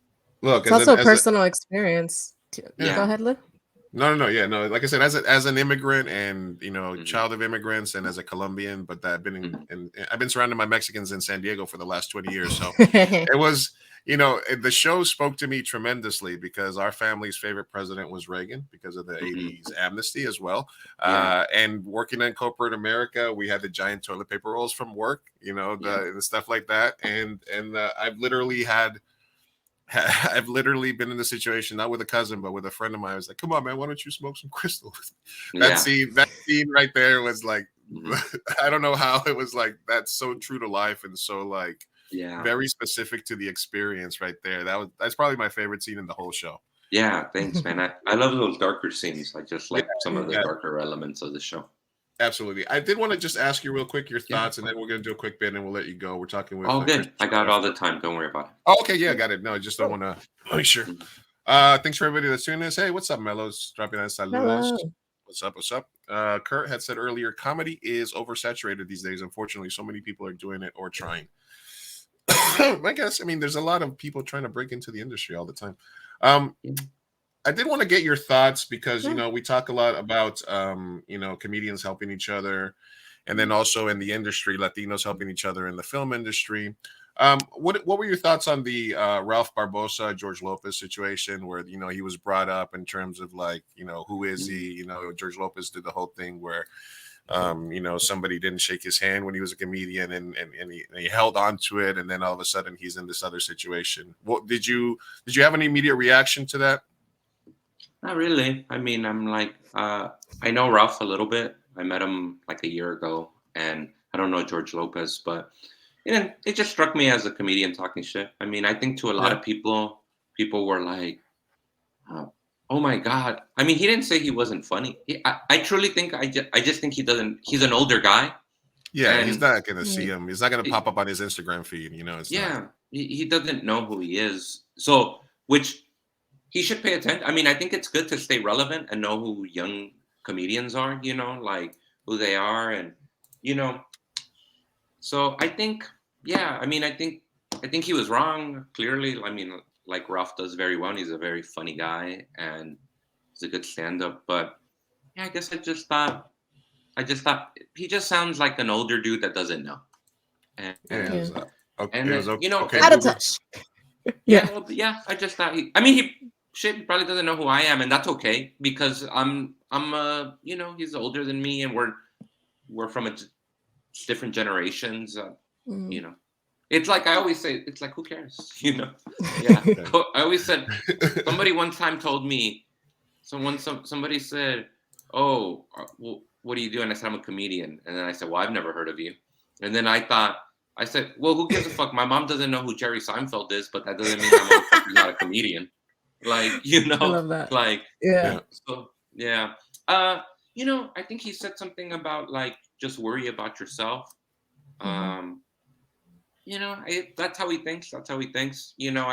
Look, It's also a personal experience. yeah. Go ahead, Liv. No. Yeah, no. Like I said, as an immigrant and you know, Hmm. child of immigrants, and as a Colombian, but that I've been Hmm. in I've been surrounded by Mexicans in San Diego for the last 20 years. So it was, you know, the show spoke to me tremendously because our family's favorite president was Reagan because of the Hmm. 80s amnesty as well. Yeah, And working in corporate America, we had the giant toilet paper rolls from work, you know, yeah. the stuff like that. And I've literally had I've literally been in the situation, not with a cousin, but with a friend of mine. I was like, come on, man, why don't you smoke some crystal with me? Yeah. That scene right there was like, Hmm. I don't know how it was like, that's so true to life and so like Yeah. very specific to the experience right there. That's probably my favorite scene in the whole show. Yeah, thanks, man. I love those darker scenes. I just Yeah, like some of the yeah, darker elements of the show. absolutely. I did want to just ask you real quick your Yeah. thoughts, and then we're going to do a quick bit and we'll let you go. We're talking with All Chris. good. I got all the time. Don't worry about Oh, okay, yeah, got it. No, I just don't want to make sure. it. Thanks for everybody that's tuning in. Hey, what's up, Mellows? Dropping on saludos. Hello. What's up? What's up? Kurt had said earlier, comedy is oversaturated these days. Unfortunately, so many people are doing it or trying. I guess, I mean, there's a lot of people trying to break into the industry all the time. Yeah. I did want to get your thoughts because, you Yeah. know, we talk a lot about, you know, comedians helping each other. And then also in the industry, Latinos helping each other in the film industry. What were your thoughts on the Ralph Barbosa, George Lopez situation where, you know, he was brought up in terms of like, you know, who is he? You know, George Lopez did the whole thing where, you know, somebody didn't shake his hand when he was a comedian and he held on to it. And then all of a sudden he's in this other situation. What did you have any immediate reaction to that? Not really. I mean, I'm like, I know Ralph a little bit. I met him like a year ago, and I don't know George Lopez, but you know, it just struck me as a comedian talking shit. I mean, I think to a lot Yeah. of people were like, "Oh my god!" I mean, he didn't say he wasn't funny. I truly think I just think he doesn't. He's an older guy, Yeah, he's and not going to see Yeah. him. He's not going to he- pop up on his Instagram feed. You know, it's not. yeah, he doesn't know who he is. So, which he should pay attention. I mean, I think it's good to stay relevant and know who young comedians are, you know, like who they are. And, you know, so I think, yeah, I mean, I think he was wrong, clearly. I mean, like Ralph does very well. He's a very funny guy and he's a good stand up. But yeah, I guess I just thought he just sounds like an older dude that doesn't know. And, Yeah, it was, okay. and It was okay. you know, Okay, Out of Goober. touch. yeah, Yeah. well, yeah. I just thought I mean, he probably doesn't know who I am, and that's okay because I'm you know, he's older than me, and we're from different generations. You Mhm. know, it's like I always say, it's like who cares, you know? Yeah, I always said. Somebody one time told me, somebody said, "Oh, well, what do you do?" And I said, "I'm a comedian." And then I said, "Well, I've never heard of you." And then I said, "Well, who gives a fuck? My mom doesn't know who Jerry Seinfeld is, but that doesn't mean that motherfucker's not a comedian." Like, you I know, love that. like, Yeah. so yeah. You know, I think he said something about like just worry about yourself. Mhm. You know, that's how he thinks. That's how he thinks. You know,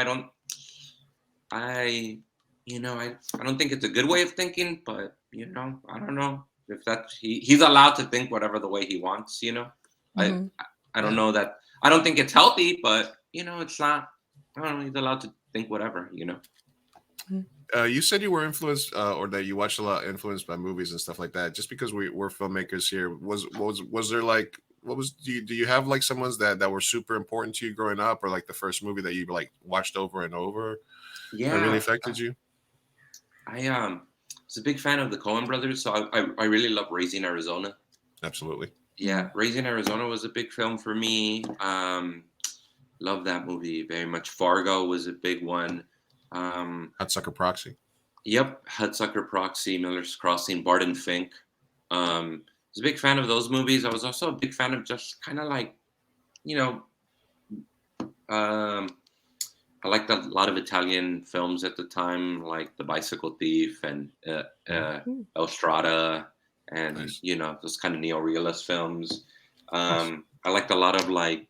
I, you know, I don't think it's a good way of thinking, but you know, I don't know if that's he's allowed to think whatever the way he wants. You know, I Mhm. I don't Yeah. know that. I don't think it's healthy, but you know, it's not. I don't know. He's allowed to think whatever. You know. You said you were influenced, or that you watched a lot influenced by movies and stuff like that. Just because we're filmmakers here, was there like what was do you have like some ones that were super important to you growing up, or like the first movie that you like watched over and over that really Yeah, affected you? I was a big fan of the Coen brothers, so I really love Raising Arizona. Absolutely. Yeah, Raising Arizona was a big film for me. Love that movie very much. Fargo was a big one. Hudsucker Proxy. Yep, Hudsucker Proxy, Miller's Crossing, Barton Fink. I was a big fan of those movies. I was also a big fan of just kind of like, you know, I liked a lot of Italian films at the time, like The Bicycle Thief and Estrada, and Nice. those kind of neo-realist films. Nice. I liked a lot of like,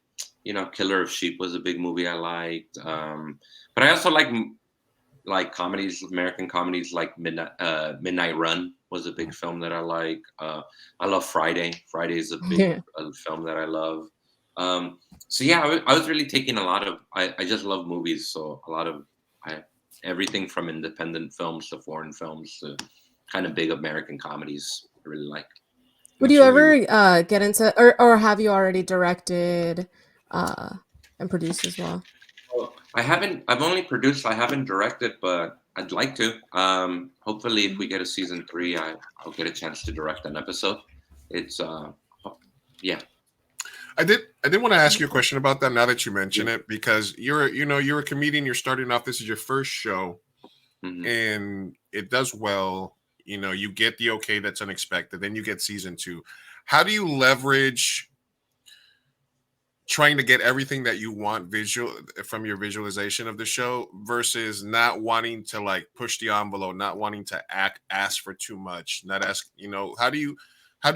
Killer of Sheep was a big movie I liked. But I also like comedies, American comedies like Midnight Run was a big film that I like. I love Friday. Friday is a big film that I love. So yeah, I was really taking a lot of. I just love movies, so a lot of everything from independent films to foreign films to kind of big American comedies. I really like. Would you ever get into, or have you already directed and produced as well? Well, I haven't. I've only produced. I haven't directed, but I'd like to. Hopefully, if we get a season 3, I'll get a chance to direct an episode. It's yeah. I did want to ask you a question about that now that you mention it, because you're a comedian, you're starting off, this is your first show, and it does well, you get the okay that's unexpected, then you get season 2. How do you leverage trying to get everything that you want visual from your visualization of the show versus not wanting to like push the envelope, not wanting to ask for too much, not ask, how do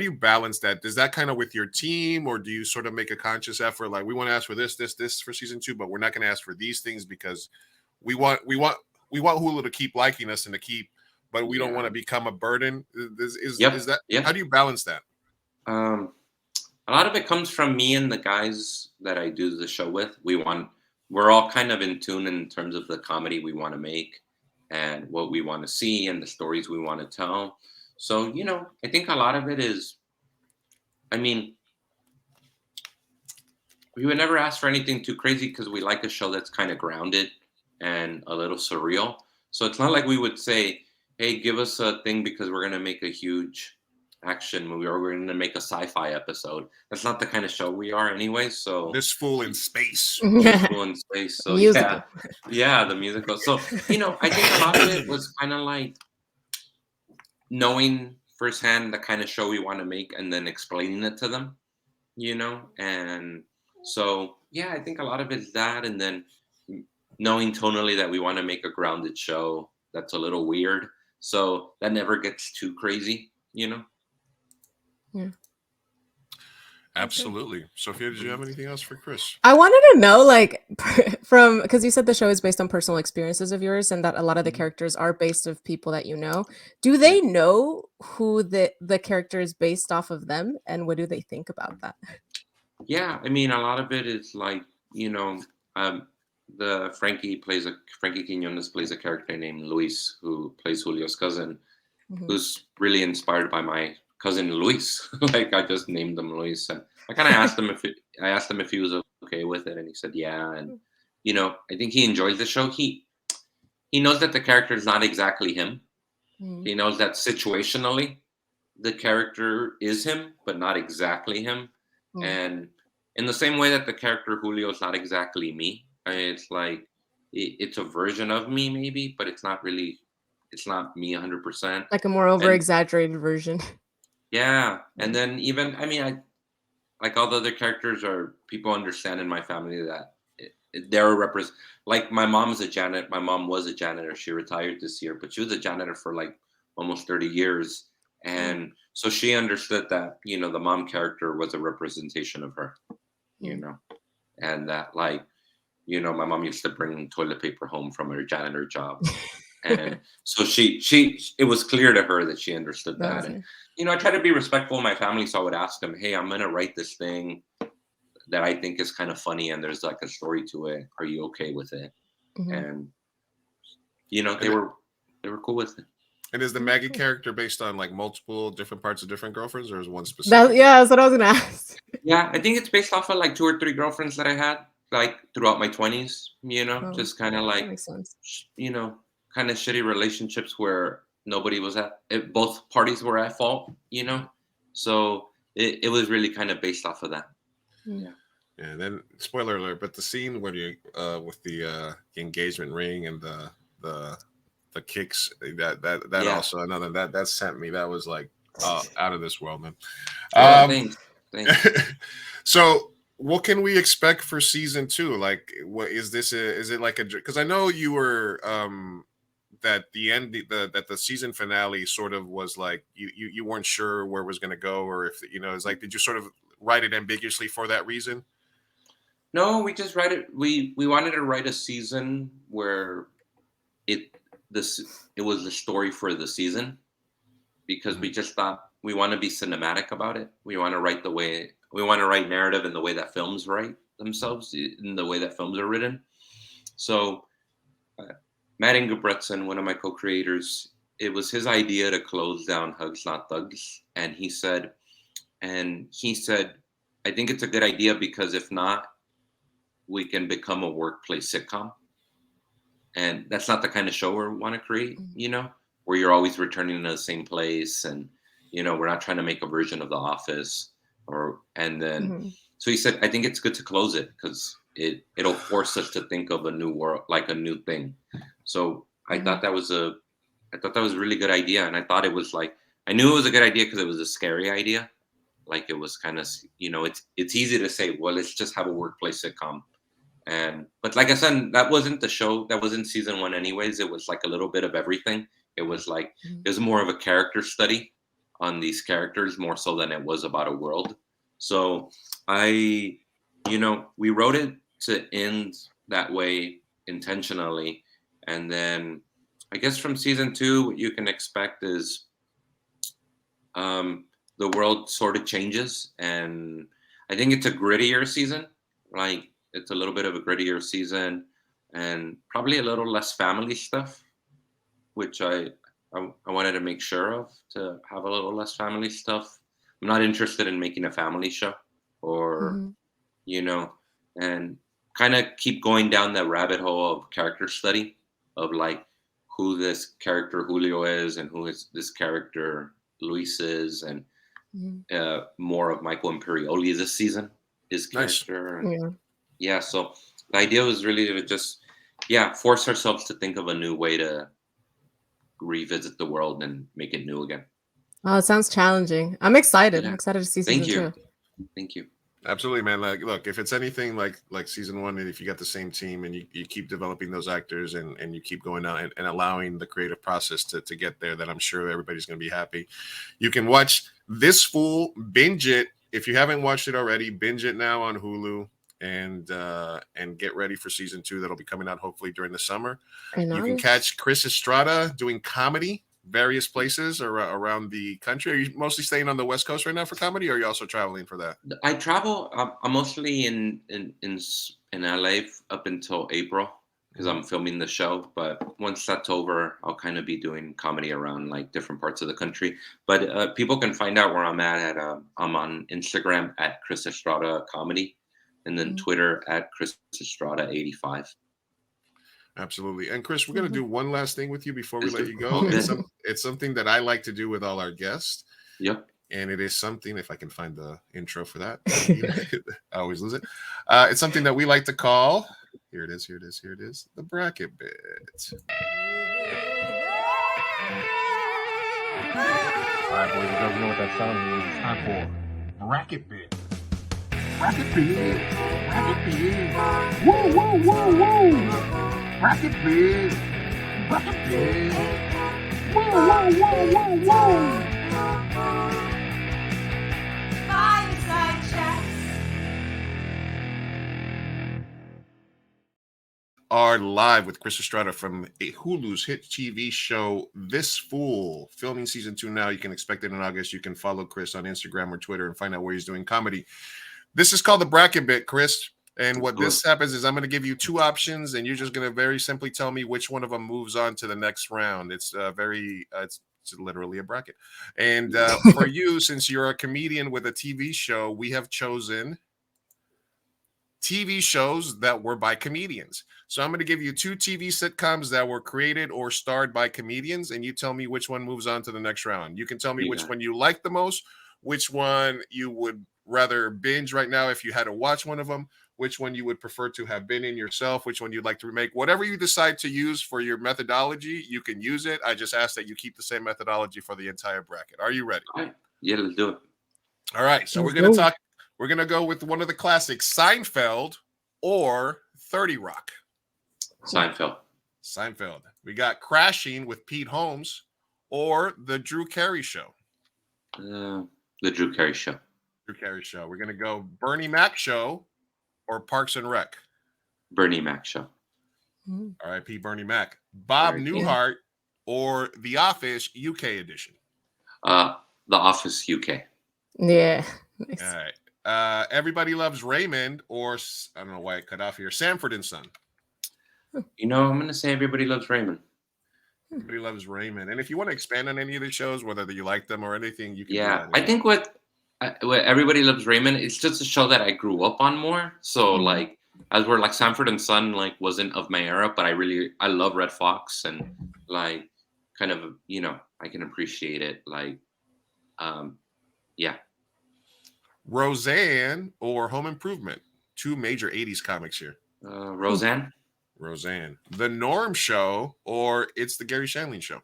you balance that? Does that kind of with your team, or do you sort of make a conscious effort? Like, we want to ask for this for season 2, but we're not going to ask for these things because we want Hulu to keep liking us and to keep, but we don't want to become a burden. Is that, how do you balance that? A lot of it comes from me and the guys that I do the show with. We're all kind of in tune in terms of the comedy we want to make and what we want to see and the stories we want to tell. So, I think a lot of it is, we would never ask for anything too crazy because we like a show that's kind of grounded and a little surreal. So it's not like we would say, hey, give us a thing because we're going to make a huge action movie or we're going to make a sci-fi episode. That's not the kind of show we are anyway. So This Fool in Space. This Fool in Space. So musical. Yeah, the musical. So, I think a lot of it was kind of like knowing firsthand the kind of show we want to make and then explaining it to them, and so yeah, I think a lot of it is that, and then knowing tonally that we want to make a grounded show that's a little weird, so that never gets too crazy. Yeah. Absolutely. Sophia, did you have anything else for Chris? I wanted to know, like, from, because you said the show is based on personal experiences of yours and that a lot of the characters are based of people that you know. Do they know who the character is based off of them, and what do they think about that? Yeah, a lot of it is like, the Frankie Quinones plays a character named Luis, who plays Julio's cousin, who's really inspired by my cousin Luis. Like, I just named him Luis, and I kind of asked him if he was okay with it, and he said yeah. And I think he enjoys the show. He knows that the character is not exactly him. He knows that situationally the character is him, but not exactly him. And in the same way that the character Julio is not exactly me, it's like it's a version of me maybe, but it's not really. It's not me 100%. Like a more over-exaggerated version. Yeah, and then even I like all the other characters are people understand in my family that they're like my mom was a janitor. She retired this year, but she was a janitor for like almost 30 years, and so she understood that the mom character was a representation of her, and that like my mom used to bring toilet paper home from her janitor job. And so it was clear to her that she understood that. And, I try to be respectful of my family. So I would ask them, hey, I'm going to write this thing that I think is kind of funny. And there's like a story to it. Are you okay with it? And, they were cool with it. And is the Maggie character based on like multiple different parts of different girlfriends, or is one specific? That's what I was going to ask. Yeah, I think it's based off of like 2 or 3 girlfriends that I had like throughout my 20s, just kind of like, that makes sense. Kind of shitty relationships where nobody was both parties were at fault, so it was really kind of based off of that. Mm. Yeah, and then spoiler alert, but the scene where you with the engagement ring and the kicks, that Yeah. also another that sent me. That was like out of this world, man. Thanks. So what can we expect for season 2? Like, what is this? Is it like a? Because I know you were that the end that the season finale sort of was like you weren't sure where it was going to go, or if it's like, did you sort of write it ambiguously for that reason? No, we just write it. We wanted to write a season where it was the story for the season, because we just thought we want to be cinematic about it. We want to write narrative in the way that films write themselves, in the way that films are written. So Matt Ingebretson, one of my co-creators, it was his idea to close down Hugs Not Thugs, and he said, I think it's a good idea, because if not, we can become a workplace sitcom. And that's not the kind of show we want to create, where you're always returning to the same place. And, we're not trying to make a version of The Office so he said, I think it's good to close it, because it'll force us to think of a new world, like a new thing. So I thought that was a really good idea. And I thought it was like, I knew it was a good idea because it was a scary idea. Like, it was kind of, it's easy to say, well, let's just have a workplace sitcom. But like I said, that wasn't the show. That was in season 1 anyways. It was like a little bit of everything. It was like, it was more of a character study on these characters, more so than it was about a world. So we wrote it to end that way intentionally. And then I guess from season 2, what you can expect is the world sort of changes. And I think it's a grittier season. Like, it's a little bit of a grittier season, and probably a little less family stuff, which I wanted to make sure of, to have a little less family stuff. I'm not interested in making a family show, or, and kind of keep going down that rabbit hole of character study, of like who this character Julio is and who this character Luis is, and more of Michael Imperioli this season, his character. Nice. Yeah, so the idea was really to just, force ourselves to think of a new way to revisit the world and make it new again. Oh, it sounds challenging. I'm excited. Yeah. I'm excited to see season 2. Thank you. Absolutely, man. Like, look, if it's anything like season 1, and if you got the same team and you keep developing those actors and you keep going out and allowing the creative process to get there, then I'm sure everybody's going to be happy. You can watch This Fool, binge it. If you haven't watched it already, binge it now on Hulu. And get ready for season 2 that'll be coming out hopefully during the summer. You can catch Chris Estrada doing comedy various places around the country. Are you mostly staying on the West Coast right now for comedy, or are you also traveling for that? I travel. I'm mostly in LA up until April, because I'm filming the show. But once that's over, I'll kind of be doing comedy around like different parts of the country. But people can find out where I'm at I'm on Instagram at Chris Estrada Comedy. And then Twitter at Chris Estrada 85. Absolutely. And Chris, we're going to do one last thing with you before we let you go. It's something that I like to do with all our guests. Yep. And it is something, if I can find the intro for that, I always lose it. It's something that we like to call, here it is, the bracket bit. All right, boys and girls, you know what that sound means. It's time for bracket bit. Bracket bid. Bracket bid. Woo, woo, woo, woo. Bracket bid. Bracket bid. Woo, woo, woo, woo, woo. Fireside chats. Are live with Chris Estrada from Hulu's hit TV show This Fool, filming season 2 now. You can expect it in August. You can follow Chris on Instagram or Twitter and find out where he's doing comedy. This is called the bracket bit, Chris. And what this happens is I'm going to give you 2 options, and you're just going to very simply tell me which one of them moves on to the next round. It's it's literally a bracket. And for you, since you're a comedian with a TV show, we have chosen TV shows that were by comedians. So I'm going to give you 2 TV sitcoms that were created or starred by comedians, and you tell me which one moves on to the next round. You can tell me which one you like the most, which one you would rather binge right now if you had to watch one of them, which one you would prefer to have been in yourself, which one you'd like to remake. Whatever you decide to use for your methodology, you can use it. I just ask that you keep the same methodology for the entire bracket. Are you ready? All right. Yeah, let's do it. All right. So Let's we're going to go. talk. We're going to go with one of the classics, Seinfeld or 30 Rock. Seinfeld. Seinfeld. We got Crashing with Pete Holmes or The Drew Carey Show. The Drew Carey Show. Drew Carey Show. We're going to go Bernie Mac Show or Parks and Rec. Bernie Mac Show. R.I.P. Bernie Mac. Bob R.I.P. Newhart or The Office UK edition. The Office UK. Yeah. Nice. All right. Everybody Loves Raymond or, I don't know why it cut off here, Sanford and Son. You know, I'm gonna say Everybody Loves Raymond. Everybody Loves Raymond. And if you want to expand on any of the shows, whether you like them or anything, you can do Yeah, that. I think what Everybody Loves Raymond, it's just a show that I grew up on more. So like, as we're like Sanford and Son, like wasn't of my era, but I love Red Fox and like kind of, you know, I can appreciate it. Like, yeah. Roseanne or Home Improvement. Two major 80s comics here. Roseanne. Roseanne. The Norm Show or It's the Gary Shandling Show.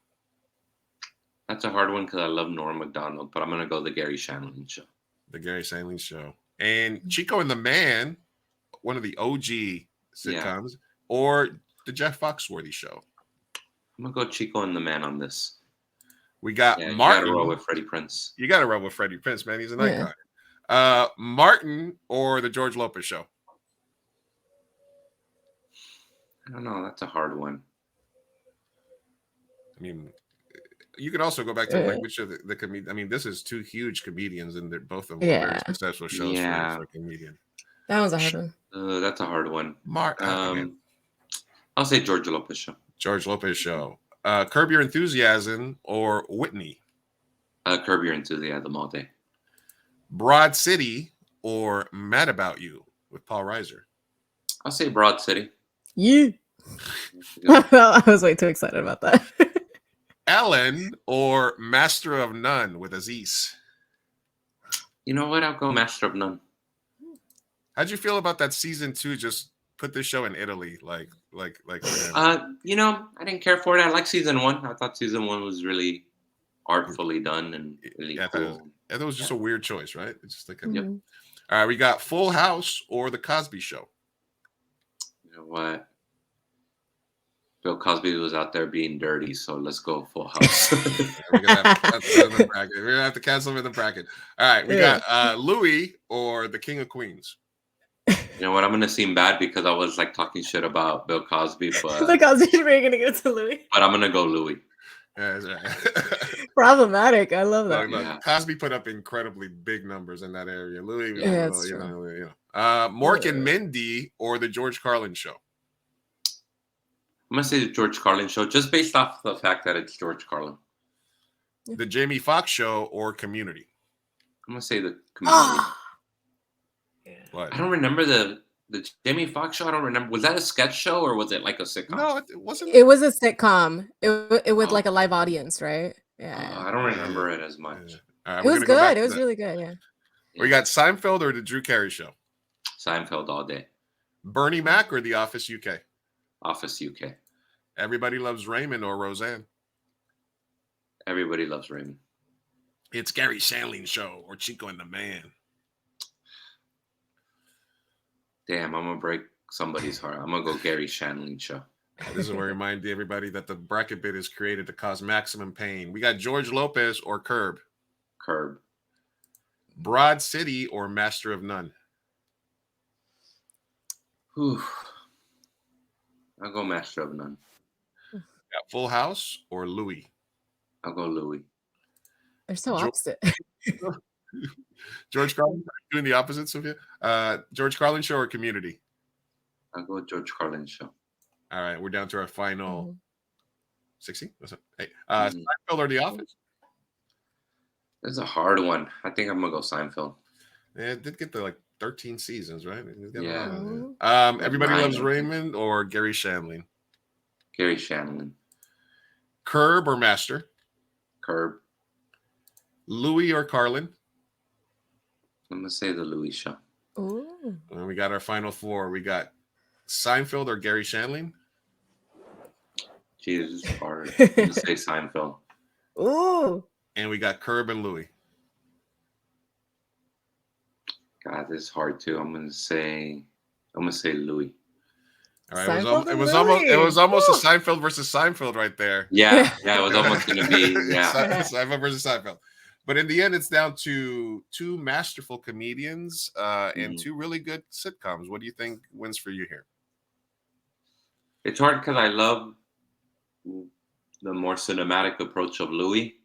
That's a hard one because I love Norm Macdonald, but I'm gonna go the Gary Shandling Show. The Gary Shandling Show. And Chico and the Man, one of the OG sitcoms, or the Jeff Foxworthy Show. I'm gonna go Chico and the Man on this. We got You Martin. gotta roll with Freddie Prinze. You got to roll with Freddie Prinze, man. He's an icon. Martin or the George Lopez Show. I don't know. That's a hard one. I mean, you could also go back to like which of the comedian. I mean, this is two huge comedians, and they're both of them very successful shows for a comedian. That was a hard one. That's a hard one. Martin. I'll say George Lopez Show. George Lopez Show. Curb Your Enthusiasm or Whitney. Curb Your Enthusiasm all day. Broad City or Mad About You with Paul Reiser. I'll say Broad City. Yeah. I was way too excited about that. Ellen or Master of None with Aziz. You know what? I'll go Master of None. How'd you feel about that season 2? Just put this show in Italy, like. You know, I didn't care for it. I like season 1. I thought season 1 was really artfully done and really cool. That was just a weird choice, right? It's just like All right, we got Full House or The Cosby Show. You know what? Bill Cosby was out there being dirty, so let's go Full House. We're gonna have to cancel him in the bracket. All right, we got Louis or the King of Queens. You know what? I'm gonna seem bad because I was like talking shit about Bill Cosby, but The Cosby, we're gonna go to Louis. But I'm gonna go Louis. Yeah, that's right. Problematic. I love that. Look, Cosby put up incredibly big numbers in that area. Louis, that's true. Mork and Mindy or the George Carlin Show. I'm gonna say the George Carlin Show, just based off the fact that it's George Carlin. The Jamie Foxx Show or Community. I'm gonna say the Community. What? I don't remember the Jamie Foxx Show. I don't remember. Was that a sketch show or was it like a sitcom? No, it wasn't. It was a sitcom. It with like a live audience, right? Yeah. I don't remember it as much. It was good. It was really good. Yeah. We got Seinfeld or the Drew Carey Show. Seinfeld all day. Bernie Mac or The Office UK. Office UK. Everybody Loves Raymond or Roseanne. Everybody Loves Raymond. It's Gary Shandling Show or Chico and the Man. Damn, I'm gonna break somebody's heart. I'm gonna go Gary Shandling Show. This is where I remind everybody that the bracket bid is created to cause maximum pain. We got George Lopez or Curb. Curb. Broad City or Master of None. Whew. I'll go Master of None. Got Full House or Louis. I'll go Louis. They're so opposite. George Carlin doing the opposite, Sophia. George Carlin Show or Community. I'll go George Carlin Show. All right, we're down to our final 16. What's up? Hey, Seinfeld or The Office? This is a hard one. I think I'm gonna go Seinfeld. Yeah, it did get to like 13 seasons, right? Yeah. Everybody Loves Raymond or Gary Shandling. Gary Shandling. Curb or Master. Curb. Louis or Carlin. I'm gonna say the Louis Show. Ooh. And we got our final four. We got Seinfeld or Gary Shandling. Jesus, hard. I'm gonna say Seinfeld. Ooh. And we got Curb and Louie. God, this is hard too. I'm gonna say Louis. All right, Seinfeld and it was almost Louis. a Seinfeld versus Seinfeld right there. Yeah, it was almost gonna be Seinfeld versus Seinfeld. But in the end, it's down to two masterful comedians and two really good sitcoms. What do you think wins for you here? It's hard because I love the more cinematic approach of Louis,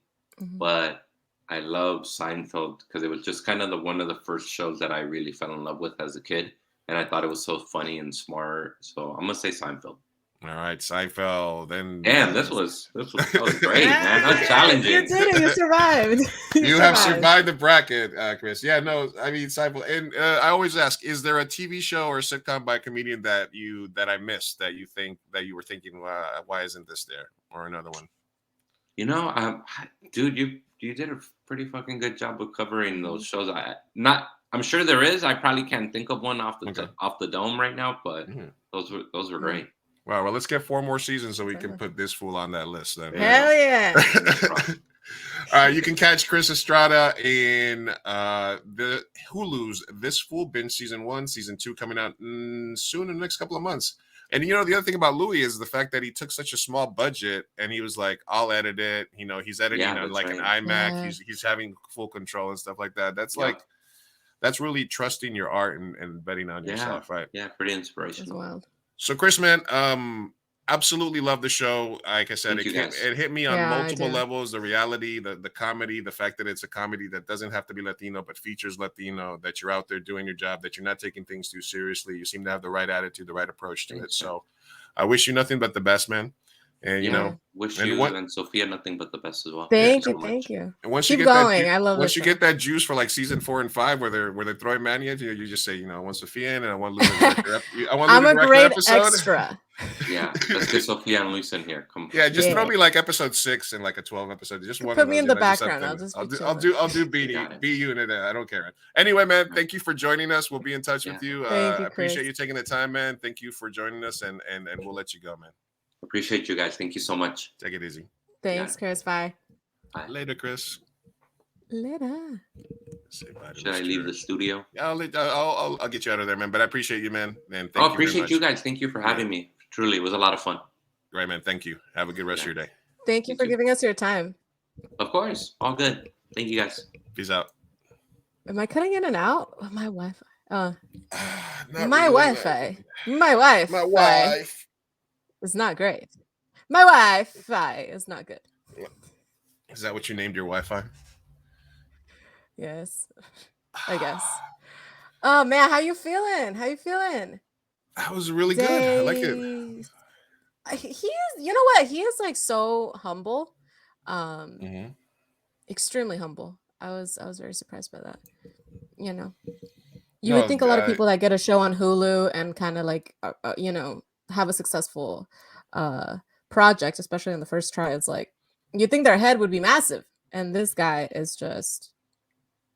but I love Seinfeld because it was just kind of one of the first shows that I really fell in love with as a kid, and I thought it was so funny and smart. So I'm gonna say Seinfeld. All right, Seinfeld. Then damn, that was great, man. That was challenging. You did it. You survived. You have survived the bracket, Chris. Yeah, no, I mean Seinfeld. And I always ask: is there a TV show or a sitcom by a comedian that I missed that you think that you were thinking, why isn't this there, or another one? You know, dude, you did a pretty fucking good job of covering those shows. I'm sure there is. I probably can't think of one off the dome right now, but those were great. Wow, well, let's get 4 more seasons so we can put this fool on that list then. Hell yeah. You can catch Chris Estrada in the Hulu's This Fool Binge Season 1, Season 2 coming out soon in the next couple of months. And, you know, the other thing about Louis is the fact that he took such a small budget and he was like, I'll edit it. You know, he's editing on like an iMac. Yeah. He's having full control and stuff like that. That's that's really trusting your art and betting on yourself, right? Yeah, pretty inspirational. Wild. So, Chris, man, absolutely love the show. Like I said, it hit me on multiple levels. The reality, the comedy, the fact that it's a comedy that doesn't have to be Latino, but features Latino, that you're out there doing your job, that you're not taking things too seriously. You seem to have the right attitude, the right approach to it. So I wish you nothing but the best, man. And, you know, wish you and Sophia nothing but the best as well. Thank you. And once Keep you get going. that, I love once you show. get that juice for like season 4 and 5, where they're throwing mania, you just say, you know, I want Sophia in and I want Lou to direct I'm a great extra. Yeah, let's get Sophia and Luis in here. Come. Yeah, just throw me like episode 6 and like a 12 episode. Just one. Put me in the background. I'll do be you in it. I don't care. Anyway, man, thank you for joining us. We'll be in touch with you. I appreciate you taking the time, man. Thank you for joining us, and we'll let you go, man. Appreciate you guys. Thank you so much. Take it easy. Thanks, Chris. Bye. Later, Chris. Later. Should I leave the studio? Yeah, I'll get you out of there, man. But I appreciate you, man. And I appreciate you guys. Thank you for having me. Truly, it was a lot of fun. Right, man. Thank you. Have a good rest of your day. Thank you for giving us your time. Of course. All good. Thank you, guys. Peace out. Am I cutting in and out? My Wi-Fi. My Wi-Fi. My wife is not great. My Wi-Fi is not good. Is that what you named your Wi-Fi? Yes, I guess. Oh man, how you feeling? That was really good. I like it. He is, you know what? He is like so humble. Extremely humble. I was very surprised by that. You know, you would think a lot of people that get a show on Hulu and kind of like you know, have a successful project, especially on the first try, it's like you think their head would be massive, and this guy is just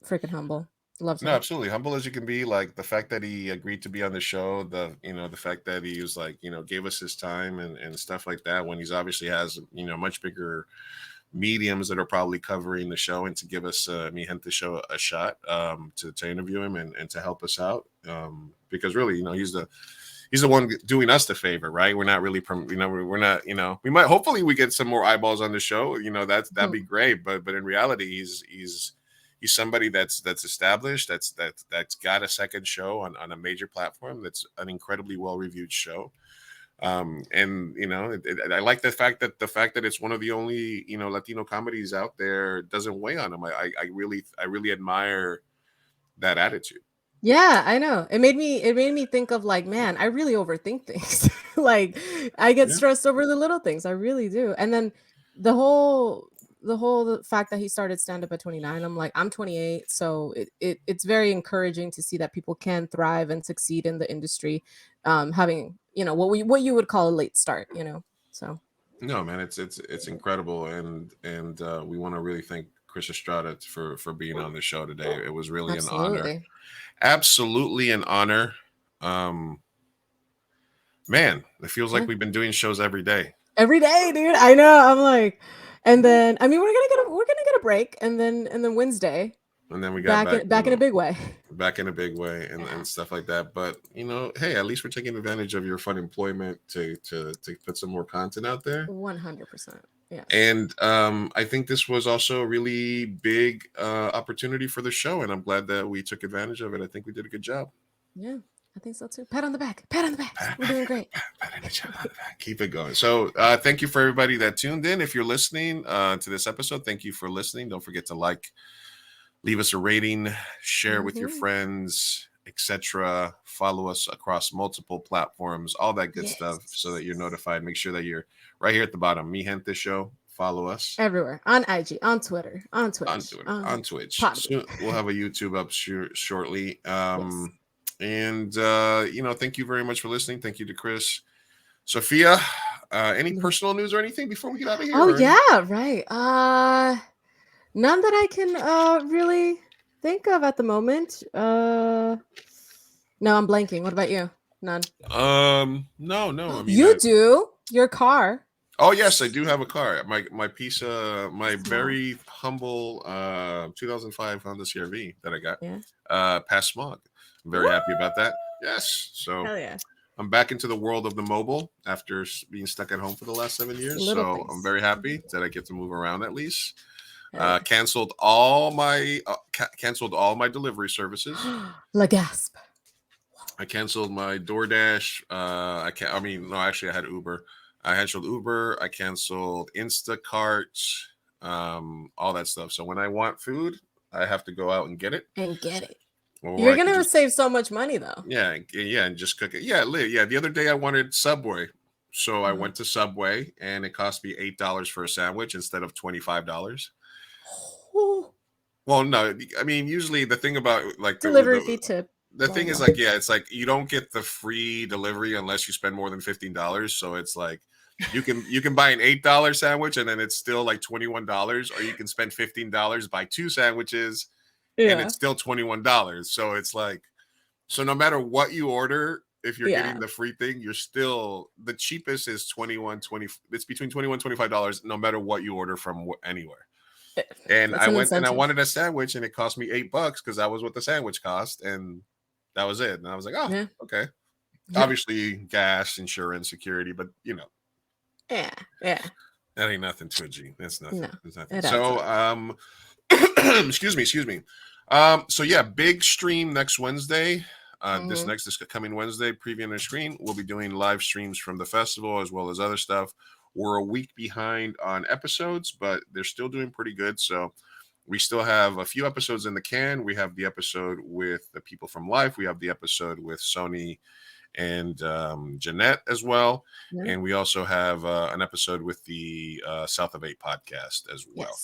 freaking humble. Loves him. No, absolutely humble as you can be. Like the fact that he agreed to be on the show, the fact that he was like, gave us his time and stuff like that, when he's obviously has much bigger mediums that are probably covering the show, and to give us Mi Gente show a shot to interview him and to help us out, because really he's the one doing us the favor, right? We're not really, we're not, we might, hopefully we get some more eyeballs on the show, that'd be great. But in reality, he's somebody that's established, that's got a second show on a major platform. That's an incredibly well-reviewed show. I like the fact that it's one of the only, Latino comedies out there doesn't weigh on him. I really admire that attitude. Yeah, I know. It made me think of like, man, I really overthink things. Like I get stressed over the little things. I really do. And then the whole fact that he started stand-up at 29, I'm like, I'm 28. So it's very encouraging to see that people can thrive and succeed in the industry, having, what you would call a late start, So. No, man, it's incredible. And we want to really thank Chris Estrada for being on the show today. It was really an honor. Absolutely. Absolutely an honor. Man, it feels like Yeah. we've been doing shows every day. Every day, dude. I know. I'm like, and then I mean, we're gonna get a break, and then Wednesday, And then we got back in a big way. Back in a big way and stuff like that. But hey, at least we're taking advantage of your fun employment to put some more content out there. 100%. Yeah. And I think this was also a really big opportunity for the show, and I'm glad that we took advantage of it. I think we did a good job. Yeah, I think so too. Pat on the back. Pat on the back. We're doing great. Keep it going. So thank you for everybody that tuned in. If you're listening to this episode, thank you for listening. Don't forget to leave us a rating, share with your friends, etc. Follow us across multiple platforms, all that good stuff, so that you're notified. Make sure that you're right here at the bottom. Mi Gente Show. Follow us everywhere, on IG, on Twitter, on Twitch. On Twitch. Soon, we'll have a YouTube up shortly. And thank you very much for listening. Thank you to Chris. Sophia, any personal news or anything before we get out of here? Oh, yeah, right. None that I can really think of at the moment. No, I'm blanking. What about you? None. No. I mean, you do your car. Oh yes, I do have a car. My piece of my very humble 2005 Honda CR-V that I got passed smog. I'm very happy about that. Yes. So hell yeah. I'm back into the world of the mobile after being stuck at home for the last 7 years. I'm very happy that I get to move around at least. Canceled all my delivery services. La gasp. I canceled my DoorDash. I had Uber. I canceled Uber. I canceled Instacart. All that stuff. So when I want food, I have to go out and get it. Or you're gonna save so much money though. Yeah, and just cook it. Yeah. The other day I wanted Subway, so I went to Subway, and it cost me $8 for a sandwich instead of $25. Well, no, I mean usually the thing about like delivery fee tip. The thing is like it's like you don't get the free delivery unless you spend more than $15. So it's like you can buy an $8 sandwich and then it's still like $21, or you can spend $15, buy 2 sandwiches. And it's still $21. So it's like, so no matter what you order, if you're getting the free thing, you're still, the cheapest is it's between $21 and $25 no matter what you order from anywhere. And I went and I wanted a sandwich and it cost me $8 because that was what the sandwich cost, and that was it. And I was like, oh, okay. Obviously gas, insurance, security, but Yeah. That ain't nothing to a G. That's nothing. No, It's nothing. So excuse me. So yeah, big stream next Wednesday. This coming Wednesday, previewing the screen. We'll be doing live streams from the festival as well as other stuff. We're a week behind on episodes, but they're still doing pretty good. So we still have a few episodes in the can. We have the episode with the people from Life. We have the episode with Sony and Jeanette as well. And we also have an episode with the South of 8 podcast as well.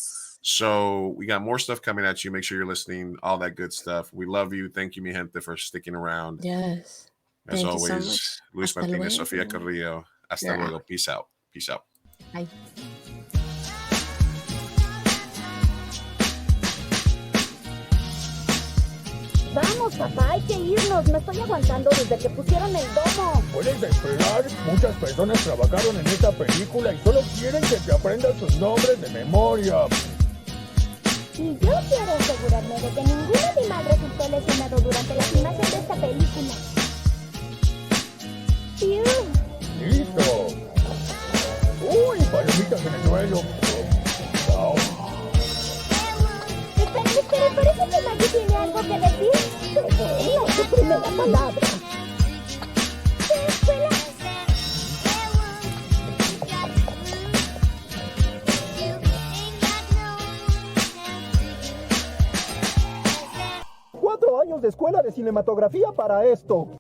So we got more stuff coming at you. Make sure you're listening, all that good stuff. We love you. Thank you, mi gente, for sticking around. Yes. As Thank always, you so much. Luis Hasta Martinez, luego. Sofia Carrillo. Hasta luego. Peace out. Peace out. Bye. Vamos, papá, hay que irnos. Me estoy aguantando desde que pusieron el domo. Puedes esperar. Muchas personas trabajaron en esta película y solo quieren que te aprendas sus nombres de memoria. Y yo quiero asegurarme de que ningún animal resultó lesionado durante la filmación de esta película. Listo. Uy, palomitas en el suelo. Wow. Espera, parece que Maggie tiene algo que decir. Prefería su primera palabra. ¿Qué escuela? ¡4 años de escuela de cinematografía para esto!